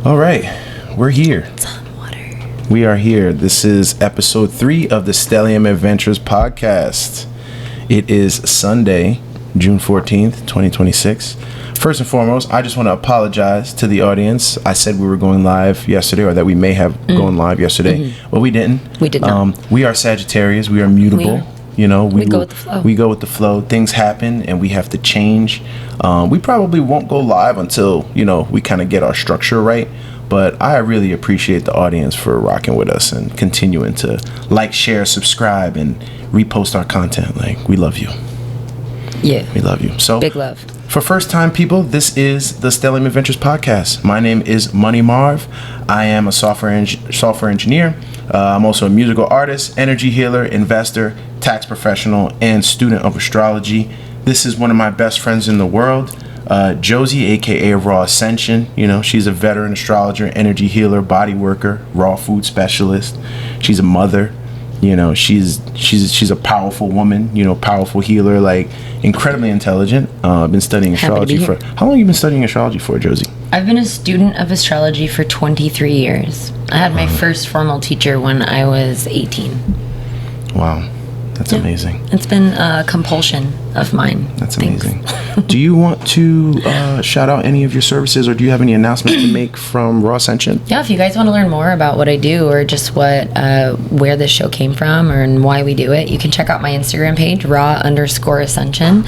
All right, we're here. It's on water. We are here. This is episode 3 of the Stellium Adventures podcast. It is Sunday, June 14th, 2026. First and foremost, I just want to apologize to the audience. I said we were going live yesterday, or that we may have gone live yesterday. Well, we didn't. We did not. We are Sagittarius. We are mutable. We go with the flow. We go with the flow. Things happen and we have to change. We probably won't go live until, we kind of get our structure right. But I really appreciate the audience for rocking with us and continuing to like, share, subscribe, and repost our content. Like, we love you. Yeah. We love you. So, big love. For first time people, this is the Stellium Adventures podcast. My name is Money Marv. I am a software engineer. I'm also a musical artist, energy healer, investor, tax professional, and student of astrology. This is one of my best friends in the world, Josie, aka Raw Ascension. She's a veteran astrologer, energy healer, body worker, raw food specialist. She's a mother. She's a powerful woman, powerful healer, like incredibly intelligent. I've been studying astrology for, how long have you been studying astrology for, Josie? I've been a student of astrology for 23 years. I had my first formal teacher when I was 18. Wow. That's amazing. It's been a compulsion of mine. That's amazing. Do you want to shout out any of your services, or do you have any announcements to make from Raw Ascension? Yeah, if you guys want to learn more about what I do, or just where this show came from, and why we do it, you can check out my Instagram page, raw_ascension,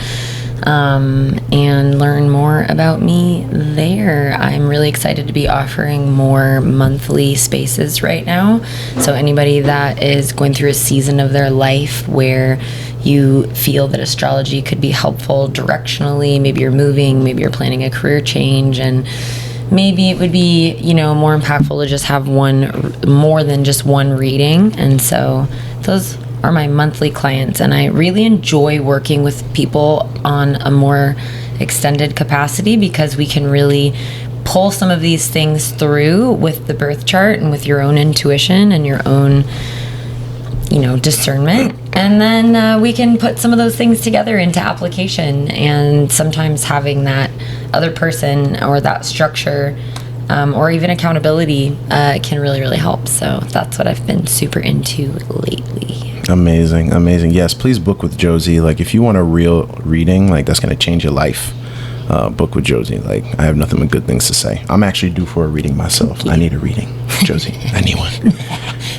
and learn more about me there. I'm really excited to be offering more monthly spaces right now. So anybody that is going through a season of their life where you feel that astrology could be helpful directionally, maybe you're moving, maybe you're planning a career change, and maybe it would be, more impactful to just have more than just one reading. And so those are my monthly clients, and I really enjoy working with people on a more extended capacity because we can really pull some of these things through with the birth chart and with your own intuition and your own discernment, and then we can put some of those things together into application. And sometimes having that other person or that structure or even accountability can really, really help. So that's what I've been super into lately. Amazing. Yes, please book with Josie. Like, if you want a real reading, like that's going to change your life, book with Josie. Like, I have nothing but good things to say. I'm actually due for a reading myself. I need a reading, Josie. I need one.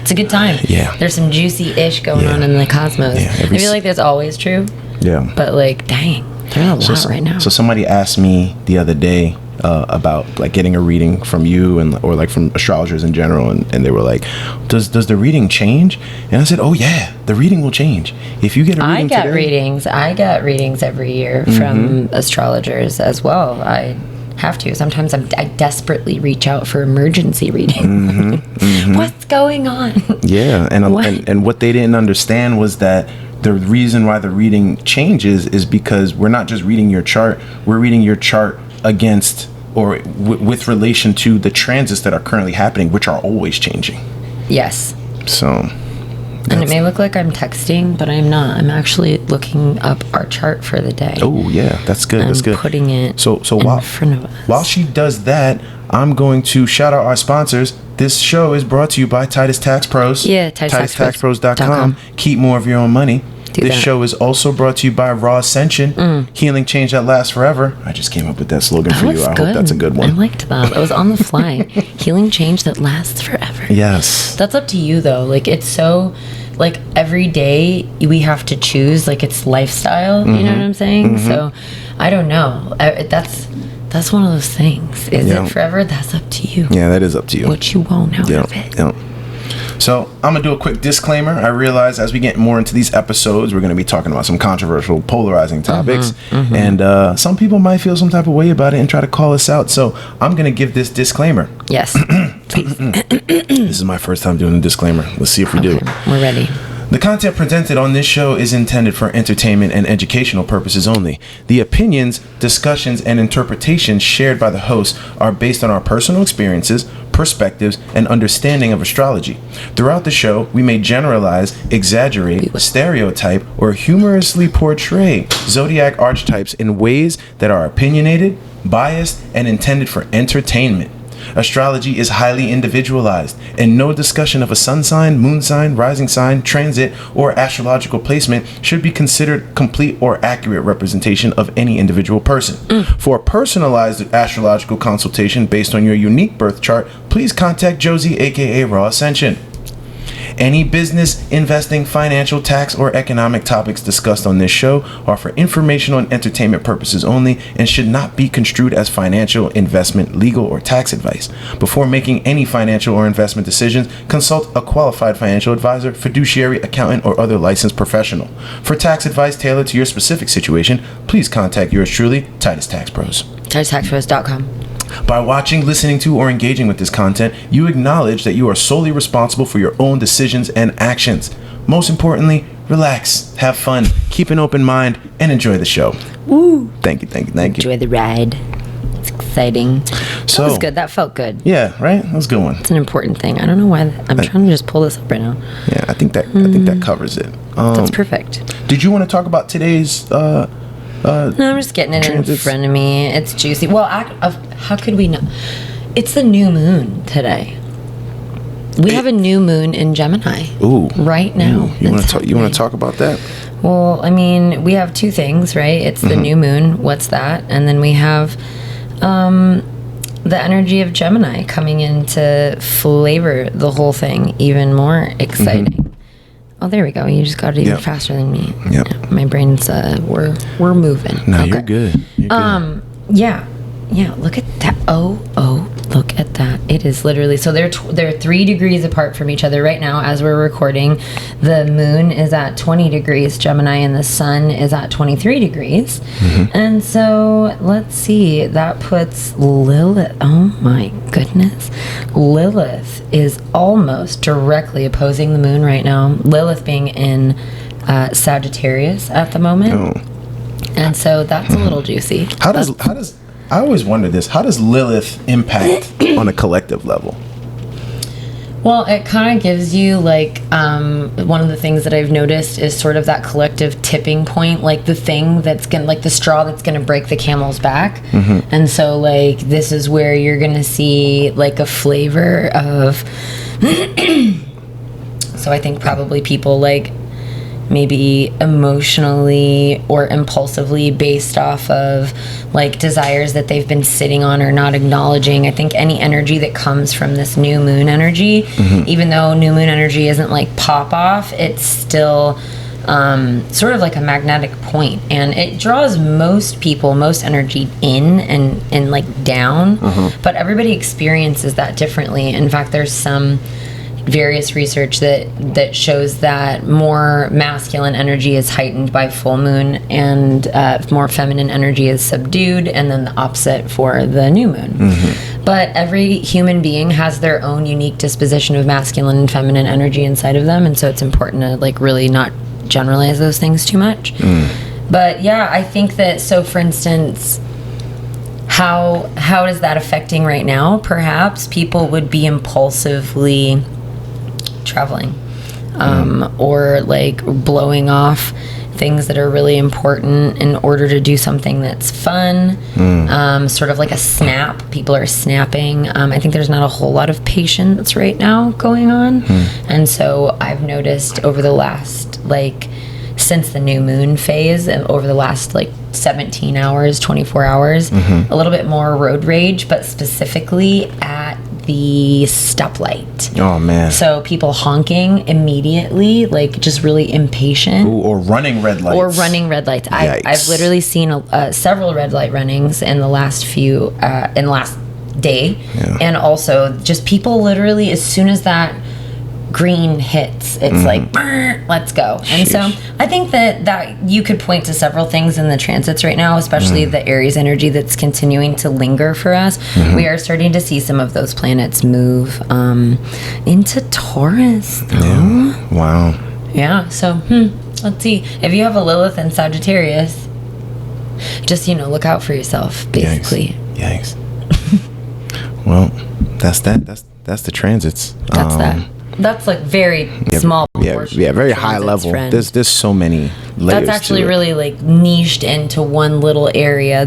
It's a good time. Yeah. There's some juicy-ish going on in the cosmos. Yeah, I feel like that's always true. Yeah. But like, dang, there's a lot right now. So somebody asked me the other day about like getting a reading from you or like from astrologers in general, and they were like, does the reading change? And I said, oh yeah, the reading will change if you get a reading. I got readings every year from astrologers as well. I have to. Sometimes I desperately reach out for emergency reading. What's going on? Yeah, and what they didn't understand was that the reason why the reading changes is because we're not just reading your chart, we're reading your chart against or with relation to the transits that are currently happening, which are always changing. Yes. So, and it may look like I'm texting, but I'm not. I'm actually looking up our chart for the day. Oh yeah, that's good. That's good. Putting it so in front of us. While she does that, I'm going to shout out our sponsors. This show is brought to you by Titus Tax Pros. Yeah, TitusTaxPros.com. Keep more of your own money. This show is also brought to you by Raw Ascension, healing change that lasts forever. I just came up with that slogan for you. I hope that's a good one. I liked that. It was on the fly. Healing change that lasts forever. Yes. That's up to you, though. Like, it's so, like, every day we have to choose, like, it's lifestyle. You know what I'm saying? So, I don't know. That's one of those things. Is it forever? That's up to you. Yeah, that is up to you. What you want out of it. Yeah. So I'm going to do a quick disclaimer. I realize as we get more into these episodes, we're going to be talking about some controversial, polarizing topics. And some people might feel some type of way about it and try to call us out. So I'm going to give this disclaimer. Yes, please. This is my first time doing a disclaimer. Let's see if we do. We're ready. The content presented on this show is intended for entertainment and educational purposes only. The opinions, discussions, and interpretations shared by the hosts are based on our personal experiences, perspectives, and understanding of astrology. Throughout the show, we may generalize, exaggerate, stereotype, or humorously portray zodiac archetypes in ways that are opinionated, biased, and intended for entertainment. Astrology is highly individualized, and no discussion of a sun sign, moon sign, rising sign, transit, or astrological placement should be considered complete or accurate representation of any individual person. For a personalized astrological consultation based on your unique birth chart, please contact Josie, aka Raw Ascension. Any business, investing, financial, tax, or economic topics discussed on this show are for informational and entertainment purposes only and should not be construed as financial, investment, legal, or tax advice. Before making any financial or investment decisions, consult a qualified financial advisor, fiduciary, accountant, or other licensed professional. For tax advice tailored to your specific situation, please contact yours truly, Titus Tax Pros. TitusTaxPros.com. By watching, listening to, or engaging with this content, you acknowledge that you are solely responsible for your own decisions and actions. Most importantly, relax, have fun, keep an open mind, and enjoy the show. Woo! Thank you. Enjoy the ride. It's exciting. So, that was good. That felt good. Yeah, right? That was a good one. It's an important thing. I don't know why. I'm trying to just pull this up right now. Yeah, I think that covers it. That's perfect. Did you want to talk about today's... No, I'm just getting it transits in front of me. It's juicy. Well, how could we know? It's the new moon today. We have a new moon in Gemini. Ooh. Right now. You want to talk about that? Well, I mean, we have two things, right? It's the new moon. What's that? And then we have the energy of Gemini coming in to flavor the whole thing even more exciting. Oh, there we go. You just got it even faster than me. Yep. Yeah, my brain's we're moving. No, okay. You're good. Yeah. Look at that. Oh, look at that. It is literally so they're 3 degrees apart from each other right now as we're recording. The moon is at 20 degrees Gemini and the sun is at 23 degrees. And so let's see. That puts Lilith. Oh my goodness. Lilith is almost directly opposing the moon right now. Lilith being in Sagittarius at the moment. Oh. And so that's a little juicy. How does I always wonder this. How does Lilith impact on a collective level? Well, it kind of gives you like one of the things that I've noticed is sort of that collective tipping point, like the thing that's gonna, like the straw that's gonna break the camel's back. And so like this is where you're gonna see like a flavor of. So I think probably people like maybe emotionally or impulsively based off of like desires that they've been sitting on or not acknowledging. I think any energy that comes from this new moon energy, even though new moon energy isn't like pop off, it's still sort of like a magnetic point, and it draws most energy in and like down, but everybody experiences that differently. In fact, there's some various research that shows that more masculine energy is heightened by full moon and more feminine energy is subdued, and then the opposite for the new moon. But every human being has their own unique disposition of masculine and feminine energy inside of them, and so it's important to like really not generalize those things too much. But yeah, I think that, so for instance, how is that affecting right now? Perhaps people would be impulsively traveling or like blowing off things that are really important in order to do something that's fun. Sort of like a snap. People are snapping. I think there's not a whole lot of patience right now going on. And so I've noticed over the last like since the new moon phase, over the last like 17 hours, 24 hours, a little bit more road rage, but specifically at the stoplight. Oh man. So people honking immediately, like just really impatient. Ooh, or running red lights. I've literally seen several red light runnings in the last day. And also just people literally, as soon as that green hits, it's like, let's go. And so I think that you could point to several things in the transits right now, especially the Aries energy that's continuing to linger for us. We are starting to see some of those planets move into Taurus though. Yeah. Wow. Yeah, so let's see. If you have a Lilith in Sagittarius, just look out for yourself, basically. Yikes. Well, that's the transits. That's like very small proportion. Yeah, very high level. There's so many layers. That's actually really like niched into one little area.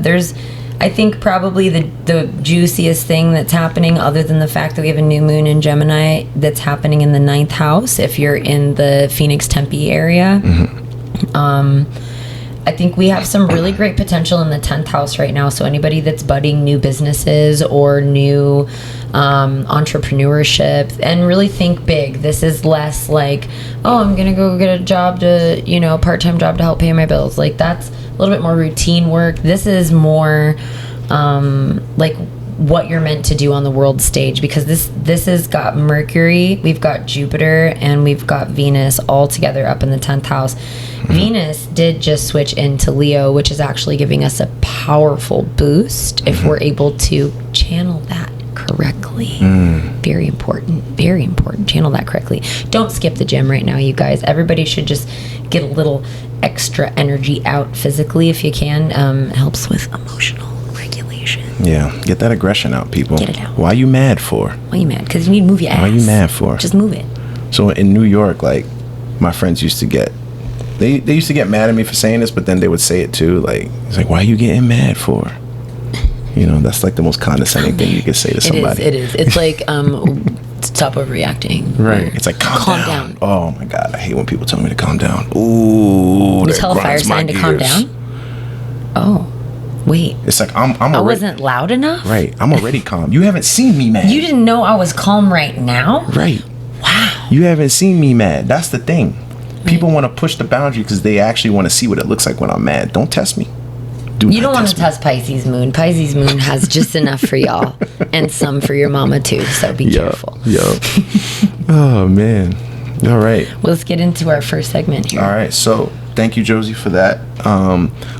I think probably the juiciest thing that's happening, other than the fact that we have a new moon in Gemini that's happening in the 9th house, if you're in the Phoenix Tempe area, I think we have some really great potential in the 10th house right now. So anybody that's budding new businesses or new entrepreneurship, and really think big. This is less like, oh, I'm going to go get a job to, a part-time job to help pay my bills. Like, that's a little bit more routine work. This is more like what you're meant to do on the world stage, because this has got Mercury, we've got Jupiter, and we've got Venus all together up in the 10th house. Venus did just switch into Leo, which is actually giving us a powerful boost if we're able to channel that correctly. Very important. Channel that correctly. Don't skip the gym right now, you guys. Everybody should just get a little extra energy out physically if you can. It helps with emotional regulation. Yeah, get that aggression out, people. Get it out. Why you mad for? Why you mad? Because you need to move your ass. Why you mad for? Just move it. So in New York, like, my friends used to get, they used to get mad at me for saying this, but then they would say it too. Like, it's like, why are you getting mad for? That's like the most condescending thing you could say to somebody. It is. It's like, stop overreacting. Right. It's like, calm down. Oh my God, I hate when people tell me to calm down. Ooh, you tell a fire sign to calm down? Oh, wait. It's like, I'm already, I wasn't loud enough? Right. I'm already calm. You haven't seen me mad. You didn't know I was calm right now? Right. Wow. You haven't seen me mad. That's the thing. People want to push the boundary because they actually want to see what it looks like when I'm mad. Don't test me. You don't want to test Pisces moon. Pisces moon has just enough for y'all and some for your mama too, so be careful. Oh man. All right. Well, let's get into our first segment here. All right. So thank you, Josie, for that.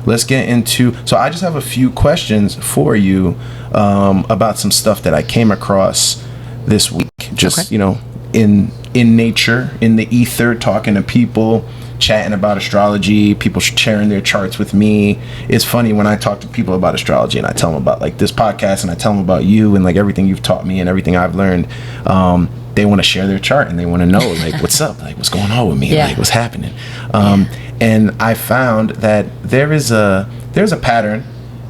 Let's get into, so I just have a few questions for you about some stuff that I came across this week. Just, in nature, in the ether, talking to people, chatting about astrology, people sharing their charts with me. It's funny when I talk to people about astrology and I tell them about like this podcast and I tell them about you and like everything you've taught me and everything I've learned. They want to share their chart and they want to know like what's up, like what's going on with me, like what's happening. And I found that there's a pattern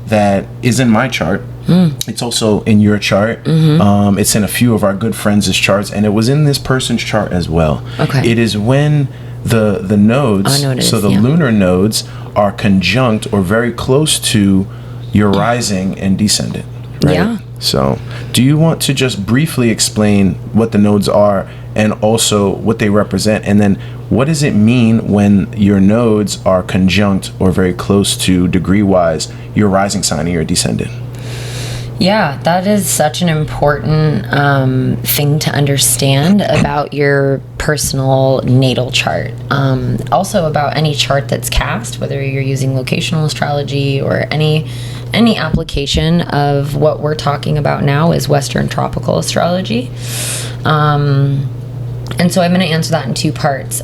that is in my chart. It's also in your chart. It's in a few of our good friends' charts, and it was in this person's chart as well. Okay. It is when the nodes, the lunar nodes, are conjunct or very close to your rising and descendant. Right? Yeah. So, do you want to just briefly explain what the nodes are and also what they represent, and then what does it mean when your nodes are conjunct or very close to degree-wise your rising sign and your descendant? Yeah, that is such an important thing to understand about your personal natal chart. Also about any chart that's cast, whether you're using locational astrology or any application of what we're talking about now is Western tropical astrology. And so I'm going to answer that in two parts.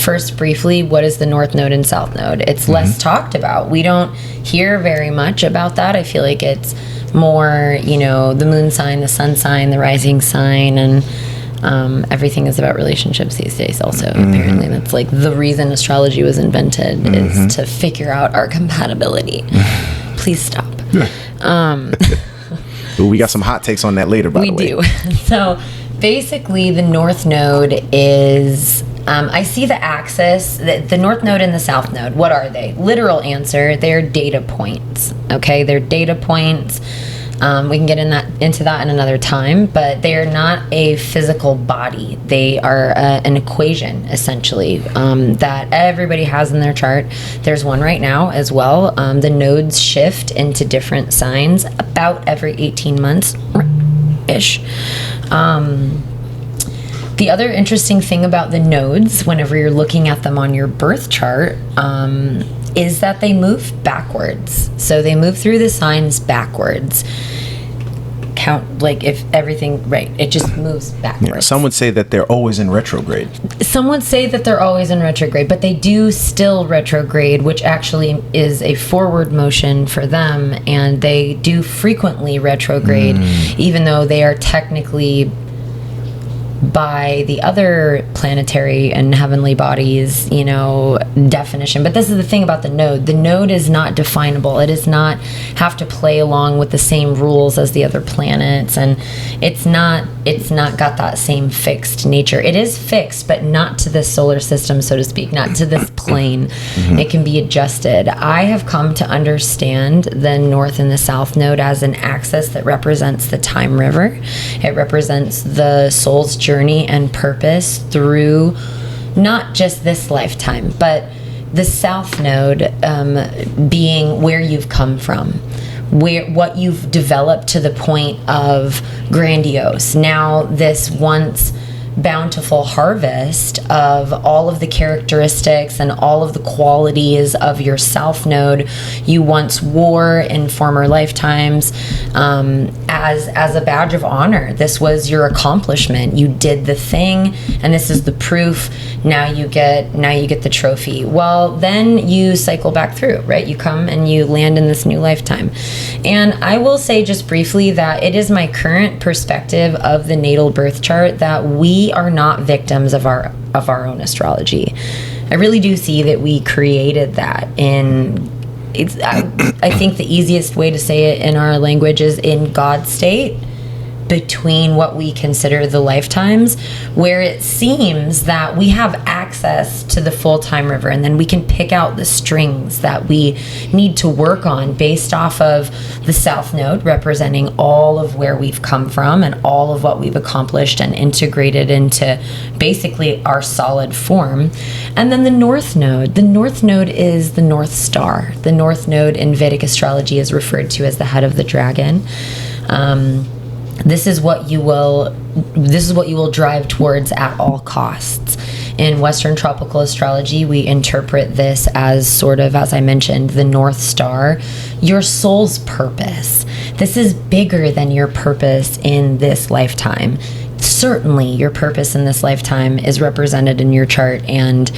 First, briefly, what is the North Node and South Node? It's less talked about. We don't hear very much about that. I feel like it's more, the moon sign, the sun sign, the rising sign, and everything is about relationships these days also. Apparently that's like the reason astrology was invented is to figure out our compatibility. Please stop. We got some hot takes on that later, by the way. We do. So basically the North Node is, I see the axis, the North Node and the South Node. What are they? Literal answer, they're data points. Okay, they're data points. We can get into that in another time, but they are not a physical body. They are an equation, essentially, that everybody has in their chart. There's one right now as well. The nodes shift into different signs about every 18 months-ish. The other interesting thing about the nodes, whenever you're looking at them on your birth chart, is that they move backwards. So they move through the signs backwards. Count, like if everything, right, it just moves backwards. Yeah, some would say that they're always in retrograde. Some would say that they're always in retrograde, but they do still retrograde, which actually is a forward motion for them, and they do frequently retrograde, even though they are technically by the other planetary and heavenly bodies, definition. But this is the thing about the node. The node is not definable. It does not have to play along with the same rules as the other planets, and it's not got that same fixed nature. It is fixed, but not to this solar system, so to speak, not to this plane. It can be adjusted. I have come to understand the north and the south node as an axis that represents the time river. It represents the soul's journey and purpose through not just this lifetime, but the south node being where you've come from, what you've developed to the point of grandiose. Now this once bountiful harvest of all of the characteristics and all of the qualities of your south node you once wore in former lifetimes, as a badge of honor. This was your accomplishment. You did the thing, and this is the proof. Now you get the trophy. Well, then you cycle back through, right? You come and you land in this new lifetime. And I will say just briefly that it is my current perspective of the natal birth chart that we are not victims of our own astrology. I really do see that we created that I think the easiest way to say it in our language is in God state, between what we consider the lifetimes, where it seems that we have access to the full time river, and then we can pick out the strings that we need to work on based off of the south node, representing all of where we've come from and all of what we've accomplished and integrated into basically our solid form. And then the north node. The north node is the North Star. The north node in Vedic astrology is referred to as the head of the dragon. This is what you will drive towards at all costs. In Western tropical astrology, we interpret this as sort of, as I mentioned, the North Star, your soul's purpose. This is bigger than your purpose in this lifetime. Certainly, your purpose in this lifetime is represented in your chart, and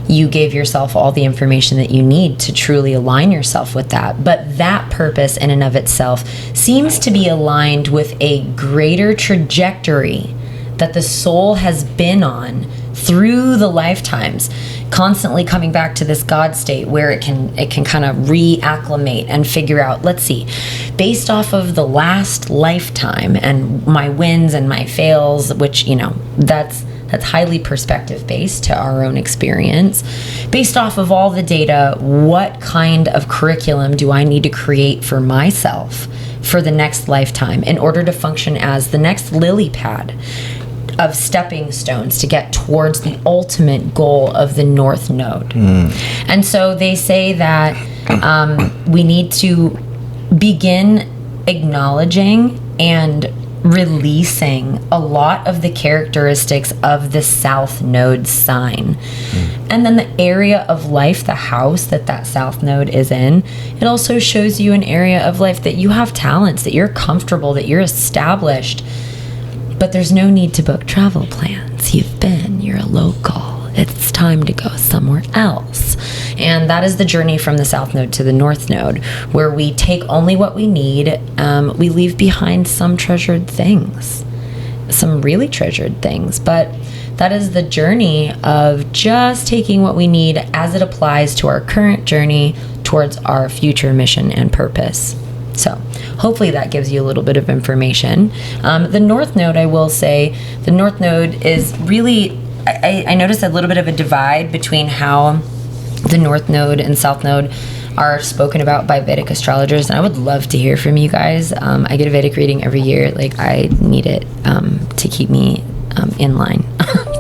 you gave yourself all the information that you need to truly align yourself with that. But that purpose in and of itself seems to be aligned with a greater trajectory that the soul has been on through the lifetimes, constantly coming back to this God state where it can kind of reacclimate and figure out, let's see, based off of the last lifetime and my wins and my fails, which, that's highly perspective based to our own experience. Based off of all the data, what kind of curriculum do I need to create for myself for the next lifetime in order to function as the next lily pad of stepping stones to get towards the ultimate goal of the North Node? And so they say that we need to begin acknowledging and releasing a lot of the characteristics of the South Node sign. And then the area of life, the house that South Node is in, it also shows you an area of life that you have talents, that you're comfortable, that you're established, but there's no need to book travel plans. You're a local. It's time to go somewhere else. And that is the journey from the South Node to the North Node, where we take only what we need. We leave behind some treasured things, some really treasured things. But that is the journey of just taking what we need as it applies to our current journey towards our future mission and purpose. So hopefully that gives you a little bit of information. The North Node, I will say, the North Node is really... I noticed a little bit of a divide between how the North Node and South Node are spoken about by Vedic astrologers, and I would love to hear from you guys. I get a Vedic reading every year. I need it to keep me in line.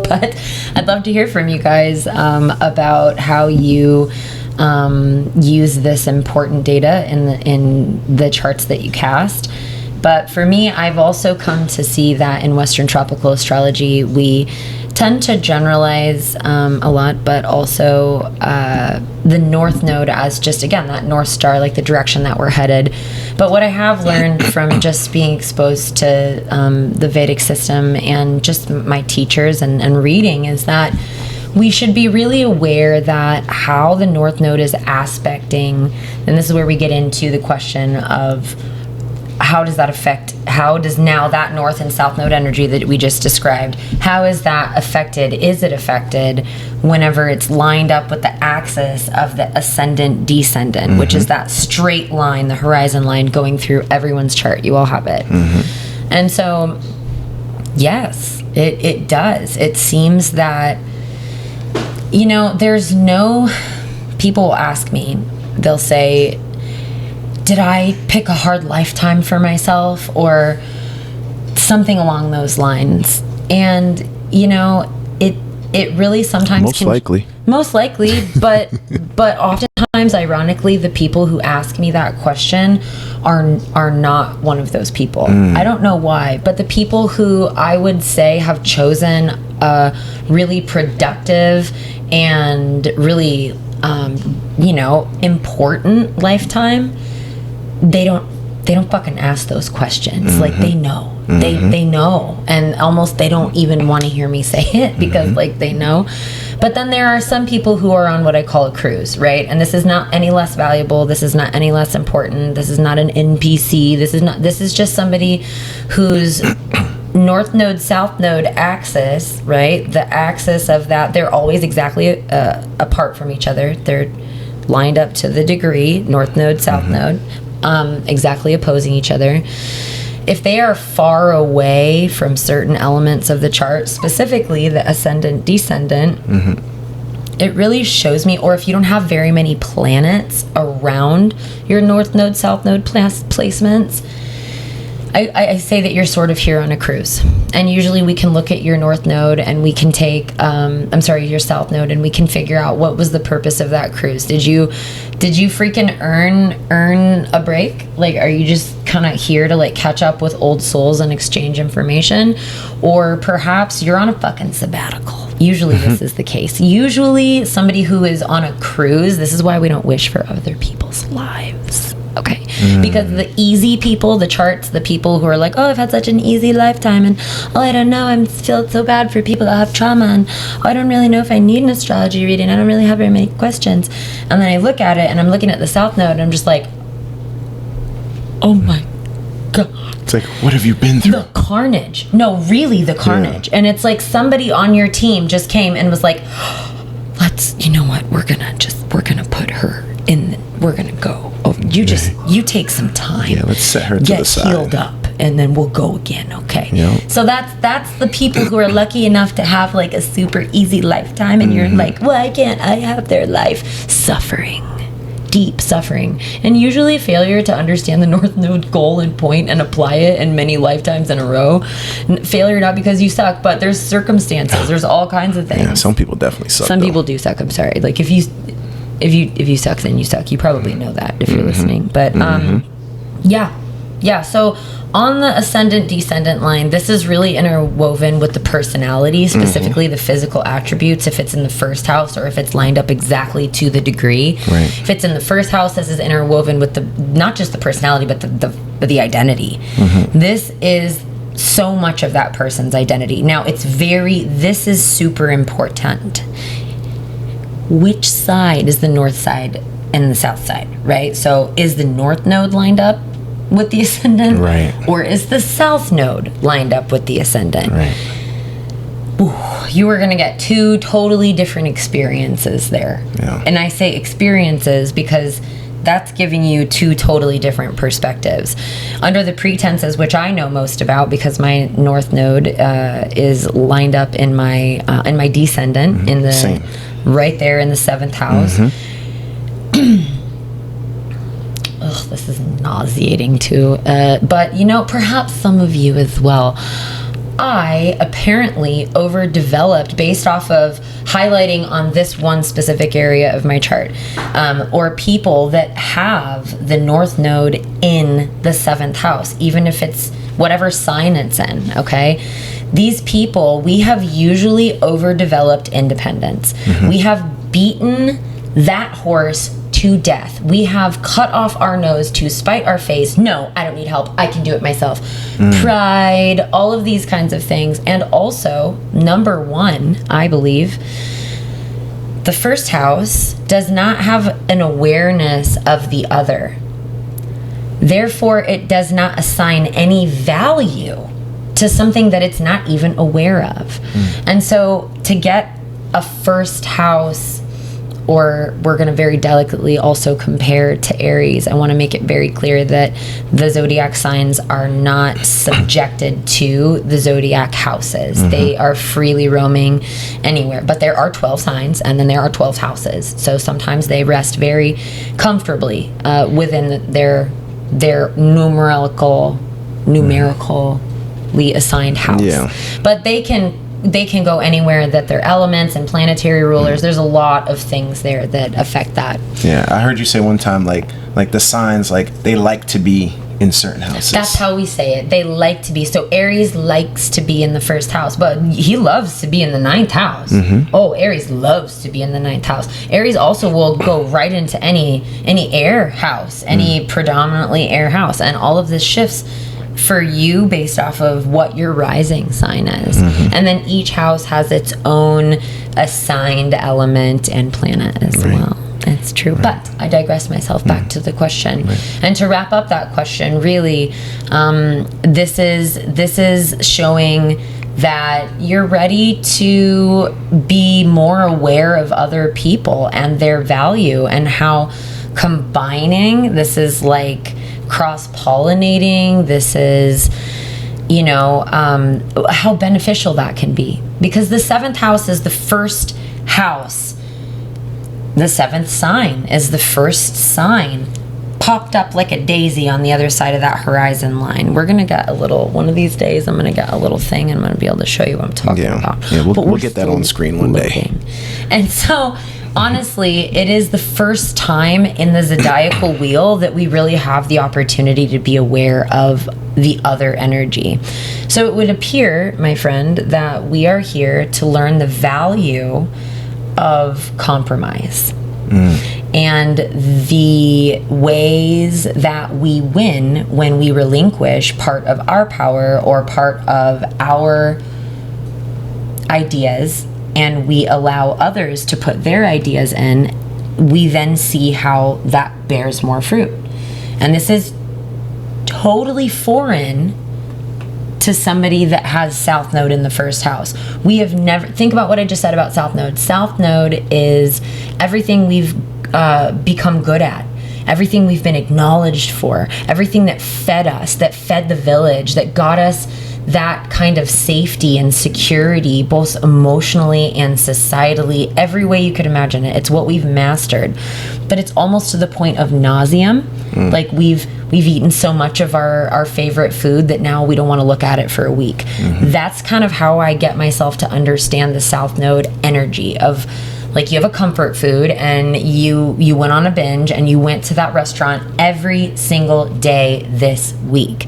But I'd love to hear from you guys about how you use this important data in the charts that you cast. But for me, I've also come to see that in Western tropical astrology, we tend to generalize a lot, but also the North Node as just, again, that North Star, like the direction that we're headed. But what I have learned from just being exposed to the Vedic system and just my teachers and reading is that we should be really aware that how the North Node is aspecting, and this is where we get into the question of how does that affect, how does now that north and south node energy that we just described, how is that affected? Is it affected whenever it's lined up with the axis of the ascendant descendant, which is that straight line, the horizon line going through everyone's chart? You all have it. And so, yes, it does. It seems that, you know, there's no, people will ask me, they'll say, did I pick a hard lifetime for myself or something along those lines? And, you know, it really sometimes most likely, but oftentimes, ironically, the people who ask me that question are not one of those people. I don't know why, but the people who I would say have chosen a really productive and really, you know, important lifetime, they don't fucking ask those questions. Like, they know. They know, and almost they don't even want to hear me say it because like they know. But then there are some people who are on what I call a cruise, right? And this is not any less valuable, this is not any less important, this is not an NPC, this is just somebody whose north node south node axis, right? The axis of that, they're always exactly apart from each other. They're lined up to the degree, north node south node, exactly opposing each other. If they are far away from certain elements of the chart, specifically the ascendant descendant, it really shows me, or if you don't have very many planets around your north node south node placements, I say that you're sort of here on a cruise. And usually we can look at your north node and we can take, your south node, and we can figure out what was the purpose of that cruise. Did you freaking earn a break? Like, are you just kind of here to like catch up with old souls and exchange information? Or perhaps you're on a fucking sabbatical. Usually this is the case. Usually somebody who is on a cruise, this is why we don't wish for other people's lives. Okay, because the easy people, the charts, the people who are like, oh, I've had such an easy lifetime, and oh, I don't know, I feel so bad for people that have trauma, and oh, I don't really know if I need an astrology reading, I don't really have very many questions. And then I look at it, and I'm looking at the south node, and I'm just like, oh my God. It's like, what have you been through? The carnage. No, really, the carnage. Yeah. And it's like somebody on your team just came and was like, you know what, we're gonna put her in, we're gonna go. Oh, you take some time. Yeah, let's set her to the side. Get healed up, and then we'll go again, okay? Yep. So that's the people who are lucky enough to have like a super easy lifetime, and you're like, why can't I have their life? Suffering. Deep suffering. And usually failure to understand the north node goal and point and apply it in many lifetimes in a row. Failure not because you suck, but there's circumstances. There's all kinds of things. Yeah, some people definitely suck. Some people do suck. I'm sorry. Like if you suck, then you suck. You probably know that if you're listening. But yeah. So on the ascendant descendant line, this is really interwoven with the personality, specifically the physical attributes, if it's in the first house or if it's lined up exactly to the degree. Right. If it's in the first house, this is interwoven with the not just the personality but the identity. This is so much of that person's identity. Now this is super important. Which side is the north side and the south side, right? So is the north node lined up with the ascendant? Right. Or is the south node lined up with the ascendant? Right. Ooh, you are going to get two totally different experiences there. Yeah. And I say experiences because that's giving you two totally different perspectives. Under the pretenses, which I know most about because my north node is lined up in my descendant in the Same. right there in the 7th house. Ugh, this is nauseating too. But you know, perhaps some of you as well. I apparently overdeveloped based off of highlighting on this one specific area of my chart, or people that have the north node in the 7th house, even if it's whatever sign it's in, okay? These people, we have usually overdeveloped independence. We have beaten that horse to death. We have cut off our nose to spite our face. No, I don't need help. I can do it myself. Pride, all of these kinds of things. And also, number one, I believe, the first house does not have an awareness of the other. Therefore, it does not assign any value to something that it's not even aware of. And so to get a first house, or we're going to very delicately also compare to Aries, I want to make it very clear that the zodiac signs are not subjected to the zodiac houses. They are freely roaming anywhere. But there are 12 signs, and then there are 12 houses. So sometimes they rest very comfortably within their numerically assigned house. Yeah. But they can go anywhere that they're elements and planetary rulers. There's a lot of things there that affect that. Yeah, I heard you say one time, like the signs, like they like to be in certain houses. That's how we say it. They like to be. So Aries likes to be in the first house, but he loves to be in the ninth house. Oh, Aries loves to be in the ninth house. Aries also will go right into any air house, any predominantly air house, and all of this shifts for you based off of what your rising sign is. And then each house has its own assigned element and planet as well. It's true. But I digress myself back to the question. And to wrap up that question, really, this is showing that you're ready to be more aware of other people and their value, and how combining, this is like cross-pollinating, this is, how beneficial that can be. Because the 7th house is the first house. The 7th sign is the first sign popped up like a daisy on the other side of that horizon line. We're going to get one of these days, I'm going to get a little thing, and I'm going to be able to show you what I'm talking about. Yeah, we'll get that on screen one day. And so, honestly, it is the first time in the zodiacal wheel that we really have the opportunity to be aware of the other energy. So it would appear, my friend, that we are here to learn the value of compromise and the ways that we win when we relinquish part of our power or part of our ideas, and we allow others to put their ideas in. We then see how that bears more fruit. And this is totally foreign to somebody that has South Node in the first house. We have never, think about what I just said about South Node. South Node is everything we've become good at, everything we've been acknowledged for, everything that fed us, that fed the village, that got us that kind of safety and security, both emotionally and societally, every way you could imagine it. It's what we've mastered. But it's almost to the point of nauseum. Like we've eaten so much of our favorite food that now we don't want to look at it for a week. That's kind of how I get myself to understand the South Node energy of, like, you have a comfort food and you went on a binge and you went to that restaurant every single day this week.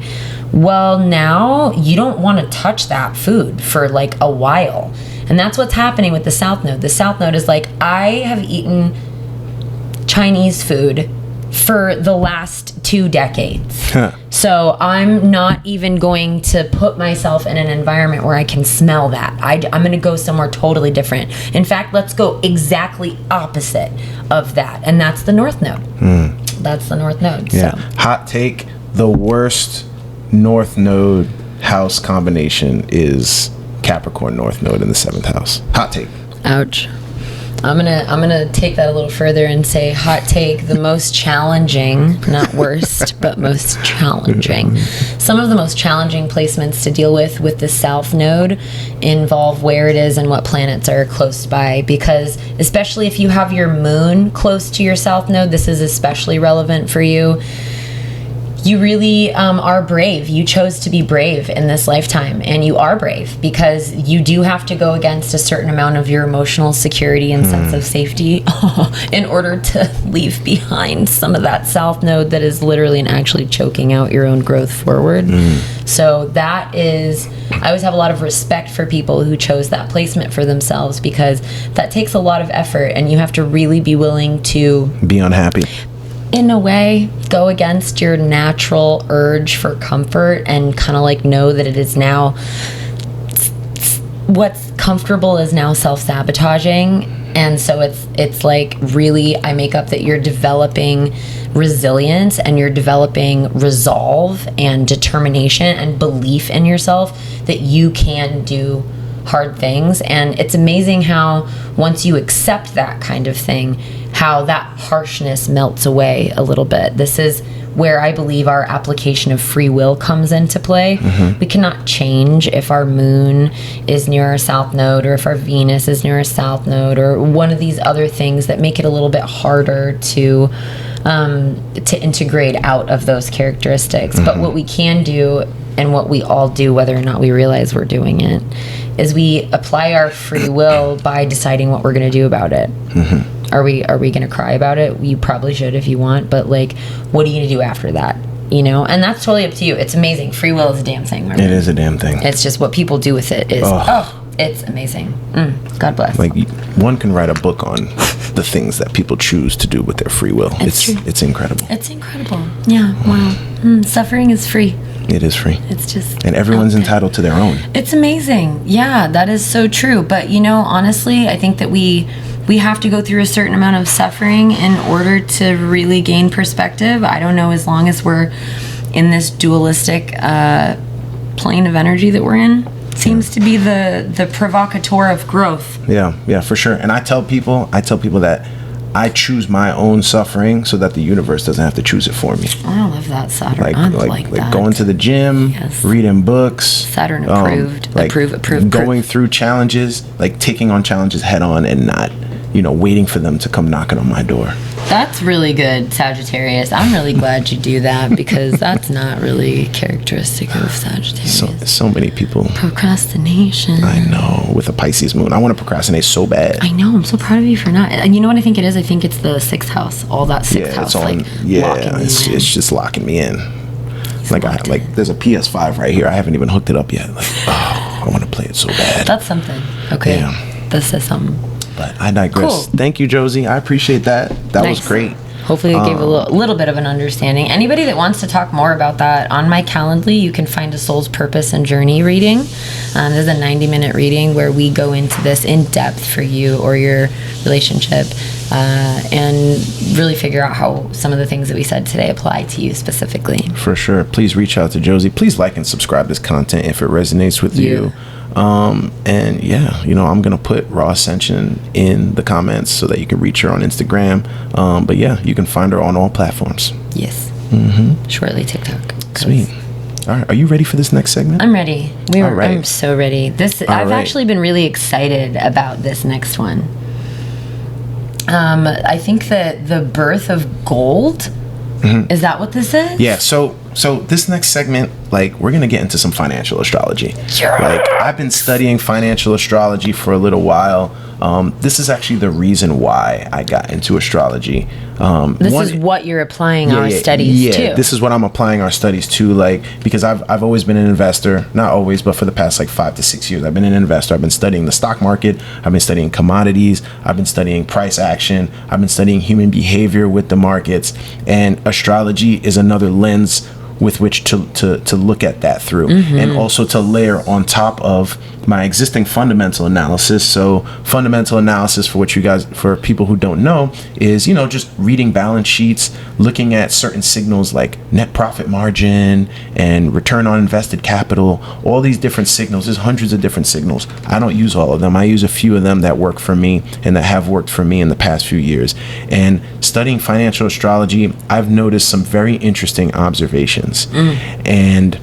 Well, now you don't want to touch that food for like a while. And that's what's happening with the South Node. The South Node is like, I have eaten Chinese food for the last 2 decades. So I'm not even going to put myself in an environment where I can smell that. I'm going to go somewhere totally different. In fact, let's go exactly opposite of that. And that's the North Node. That's the North Node. Yeah. So. Hot take, the worst North Node house combination is Capricorn North Node in the 7th house. Hot take. Ouch. I'm gonna take that a little further and say hot take, the most challenging, not worst, but most challenging. Some of the most challenging placements to deal with the South Node involve where it is and what planets are close by, because especially if you have your moon close to your South Node, this is especially relevant for you. You really are brave. You chose to be brave in this lifetime, and you are brave because you do have to go against a certain amount of your emotional security and sense of safety in order to leave behind some of that South Node that is literally and actually choking out your own growth forward. So that is, I always have a lot of respect for people who chose that placement for themselves, because that takes a lot of effort, and you have to really be willing to be unhappy. In a way, go against your natural urge for comfort and kind of like know that it is now, what's comfortable is now self-sabotaging. And so it's like, really, I make up that you're developing resilience and you're developing resolve and determination and belief in yourself that you can do hard things. And it's amazing how once you accept that kind of thing, how that harshness melts away a little bit. This is where I believe our application of free will comes into play. We cannot change if our moon is near our south node, or if our Venus is near our south node, or one of these other things that make it a little bit harder to integrate out of those characteristics. But what we can do, and what we all do, whether or not we realize we're doing it, is we apply our free will by deciding what we're going to do about it. Are we going to cry about it? You probably should if you want, but like, what are you going to do after that? You know, and that's totally up to you. It's amazing. Free will is a damn thing. Remember? It is a damn thing. It's just what people do with it is, it's amazing. God bless. Like, one can write a book on the things that people choose to do with their free will. It's incredible. It's incredible. Yeah. Wow. Suffering is free. It is free. It's just, and everyone's entitled to their own. It's amazing. Yeah, that is so true. But you know, honestly, I think that we have to go through a certain amount of suffering in order to really gain perspective. I don't know, as long as we're in this dualistic plane of energy that we're in, seems to be the provocateur of growth. Yeah, for sure. And I tell people that I choose my own suffering so that the universe doesn't have to choose it for me. I love that, Saturn. Like going to the gym, reading books. Saturn approved. Approved. Going through challenges, like taking on challenges head on and not, waiting for them to come knocking on my door. That's really good, Sagittarius. I'm really glad you do that, because that's not really characteristic of Sagittarius. So many people. Procrastination. I know, with a Pisces moon. I want to procrastinate so bad. I know. I'm so proud of you for not. And you know what I think it is? I think it's the 6th house. All that 6th house. Locking it's just locking me in. There's a PS5 right here. I haven't even hooked it up yet. I want to play it so bad. That's something. Okay. Yeah. This says something. But I digress. Cool. Thank you, Josie. I appreciate that. That was great. Hopefully it gave a little bit of an understanding. Anybody that wants to talk more about that, on my Calendly, you can find a Soul's Purpose and Journey reading. This is a 90-minute reading where we go into this in depth for you or your relationship, and really figure out how some of the things that we said today apply to you specifically. For sure. Please reach out to Josie. Please like and subscribe this content if it resonates with you. And yeah, I'm gonna put Raw Ascension in the comments so that you can reach her on Instagram. But yeah, you can find her on all platforms. Yes. Shortly TikTok. Sweet. All right, are you ready for this next segment? I'm ready. I'm so ready. I've actually been really excited about this next one. I think that the birth of gold. Is that what this is? Yeah. So this next segment, we're gonna get into some financial astrology. I've been studying financial astrology for a little while. This is actually the reason why I got into astrology. This is what you're applying our studies to. Yeah, this is what I'm applying our studies to, because I've always been an investor. Not always, but for the past 5 to 6 years, I've been an investor. I've been studying the stock market. I've been studying commodities. I've been studying price action. I've been studying human behavior with the markets. And astrology is another lens with which to look at that through, and also to layer on top of my existing fundamental analysis. So fundamental analysis, for people who don't know, is just reading balance sheets, looking at certain signals like net profit margin and return on invested capital. All these different signals. There's hundreds of different signals. I don't use all of them. I use a few of them that work for me and that have worked for me in the past few years. And studying financial astrology, I've noticed some very interesting observations. And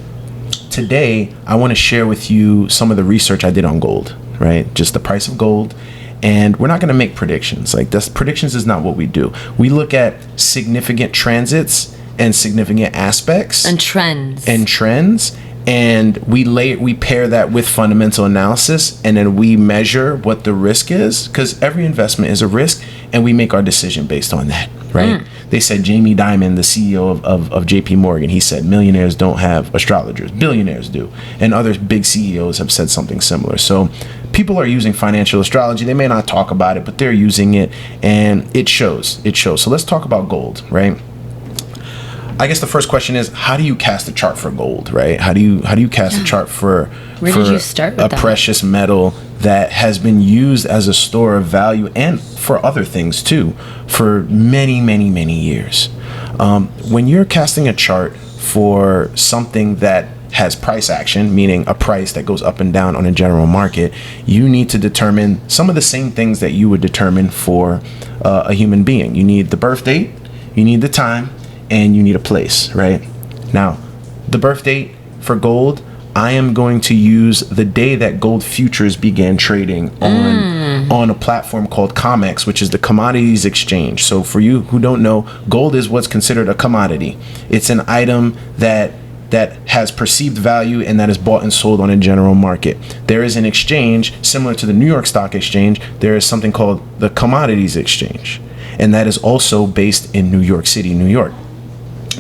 today I want to share with you some of the research I did on gold, right? Just the price of gold. And we're not going to make predictions. Predictions is not what we do. We look at significant transits and significant aspects and trends. And we pair that with fundamental analysis, and then we measure what the risk is, because every investment is a risk, and we make our decision based on that, right? They said Jamie Dimon, the CEO of JP Morgan, he said millionaires don't have astrologers, billionaires do. And other big CEOs have said something similar. So people are using financial astrology. They may not talk about it, but they're using it, and it shows. So let's talk about gold, right? I guess the first question is, how do you cast a chart for gold, right? How do you cast a chart for a precious metal that has been used as a store of value and for other things too for many, many, many years? When you're casting a chart for something that has price action, meaning a price that goes up and down on a general market, you need to determine some of the same things that you would determine for a human being. You need the birth date, you need the time, and you need a place, right? Now, the birth date for gold, I am going to use the day that gold futures began trading on a platform called COMEX, which is the Commodities Exchange. So for you who don't know, gold is what's considered a commodity. It's an item that has perceived value and that is bought and sold on a general market. There is an exchange similar to the New York Stock Exchange. There is something called the Commodities Exchange, and that is also based in New York City, New York.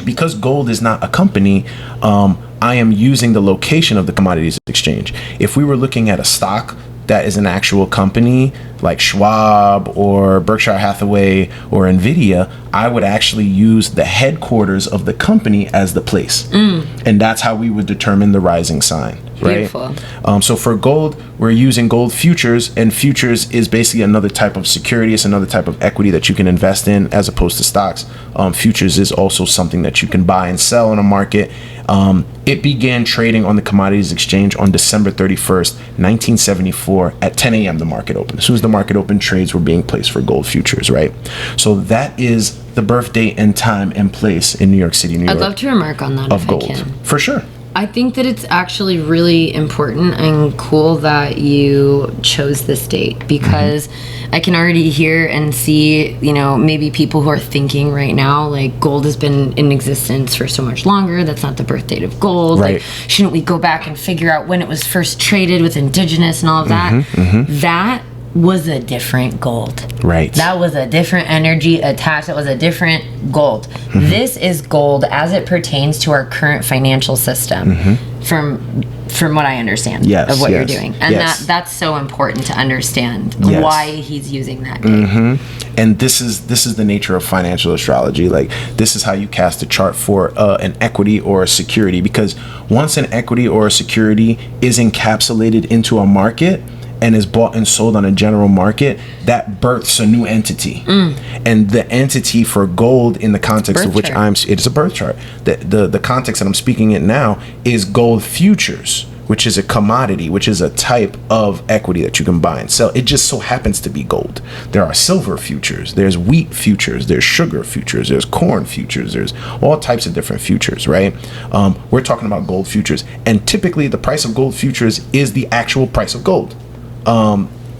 Because gold is not a company, I am using the location of the Commodities Exchange. If we were looking at a stock that is an actual company like Schwab or Berkshire Hathaway or Nvidia, I would actually use the headquarters of the company as the place. And that's how we would determine the rising sign. Right? Beautiful. So for gold, we're using gold futures, and futures is basically another type of security. It's another type of equity that you can invest in as opposed to stocks. Futures is also something that you can buy and sell in a market. It began trading on the Commodities Exchange on December 31st, 1974 at 10 a.m. the market opened. As soon as the market opened, trades were being placed for gold futures, right? So that is the birth date and time and place in New York City, New York. I'd love to remark on that of if gold. I can. For sure. I think that it's actually really important and cool that you chose this date, because I can already hear and see, maybe people who are thinking right now, like, gold has been in existence for so much longer. That's not the birth date of gold. Right. Like, shouldn't we go back and figure out when it was first traded with indigenous and all of that? That was a different gold. Right. That was a different energy attached. That was a different gold. This is gold as it pertains to our current financial system, from what I understand of what you're doing. And that's so important to understand why he's using that date. And this is the nature of financial astrology. Like, this is how you cast a chart for an equity or a security, because once an equity or a security is encapsulated into a market and is bought and sold on a general market, that births a new entity. And the entity for gold, in the context of which it's a birth chart. The context that I'm speaking in now is gold futures, which is a commodity, which is a type of equity that you can buy and sell. It just so happens to be gold. There are silver futures, there's wheat futures, there's sugar futures, there's corn futures, there's all types of different futures, right? We're talking about gold futures, and typically the price of gold futures is the actual price of gold.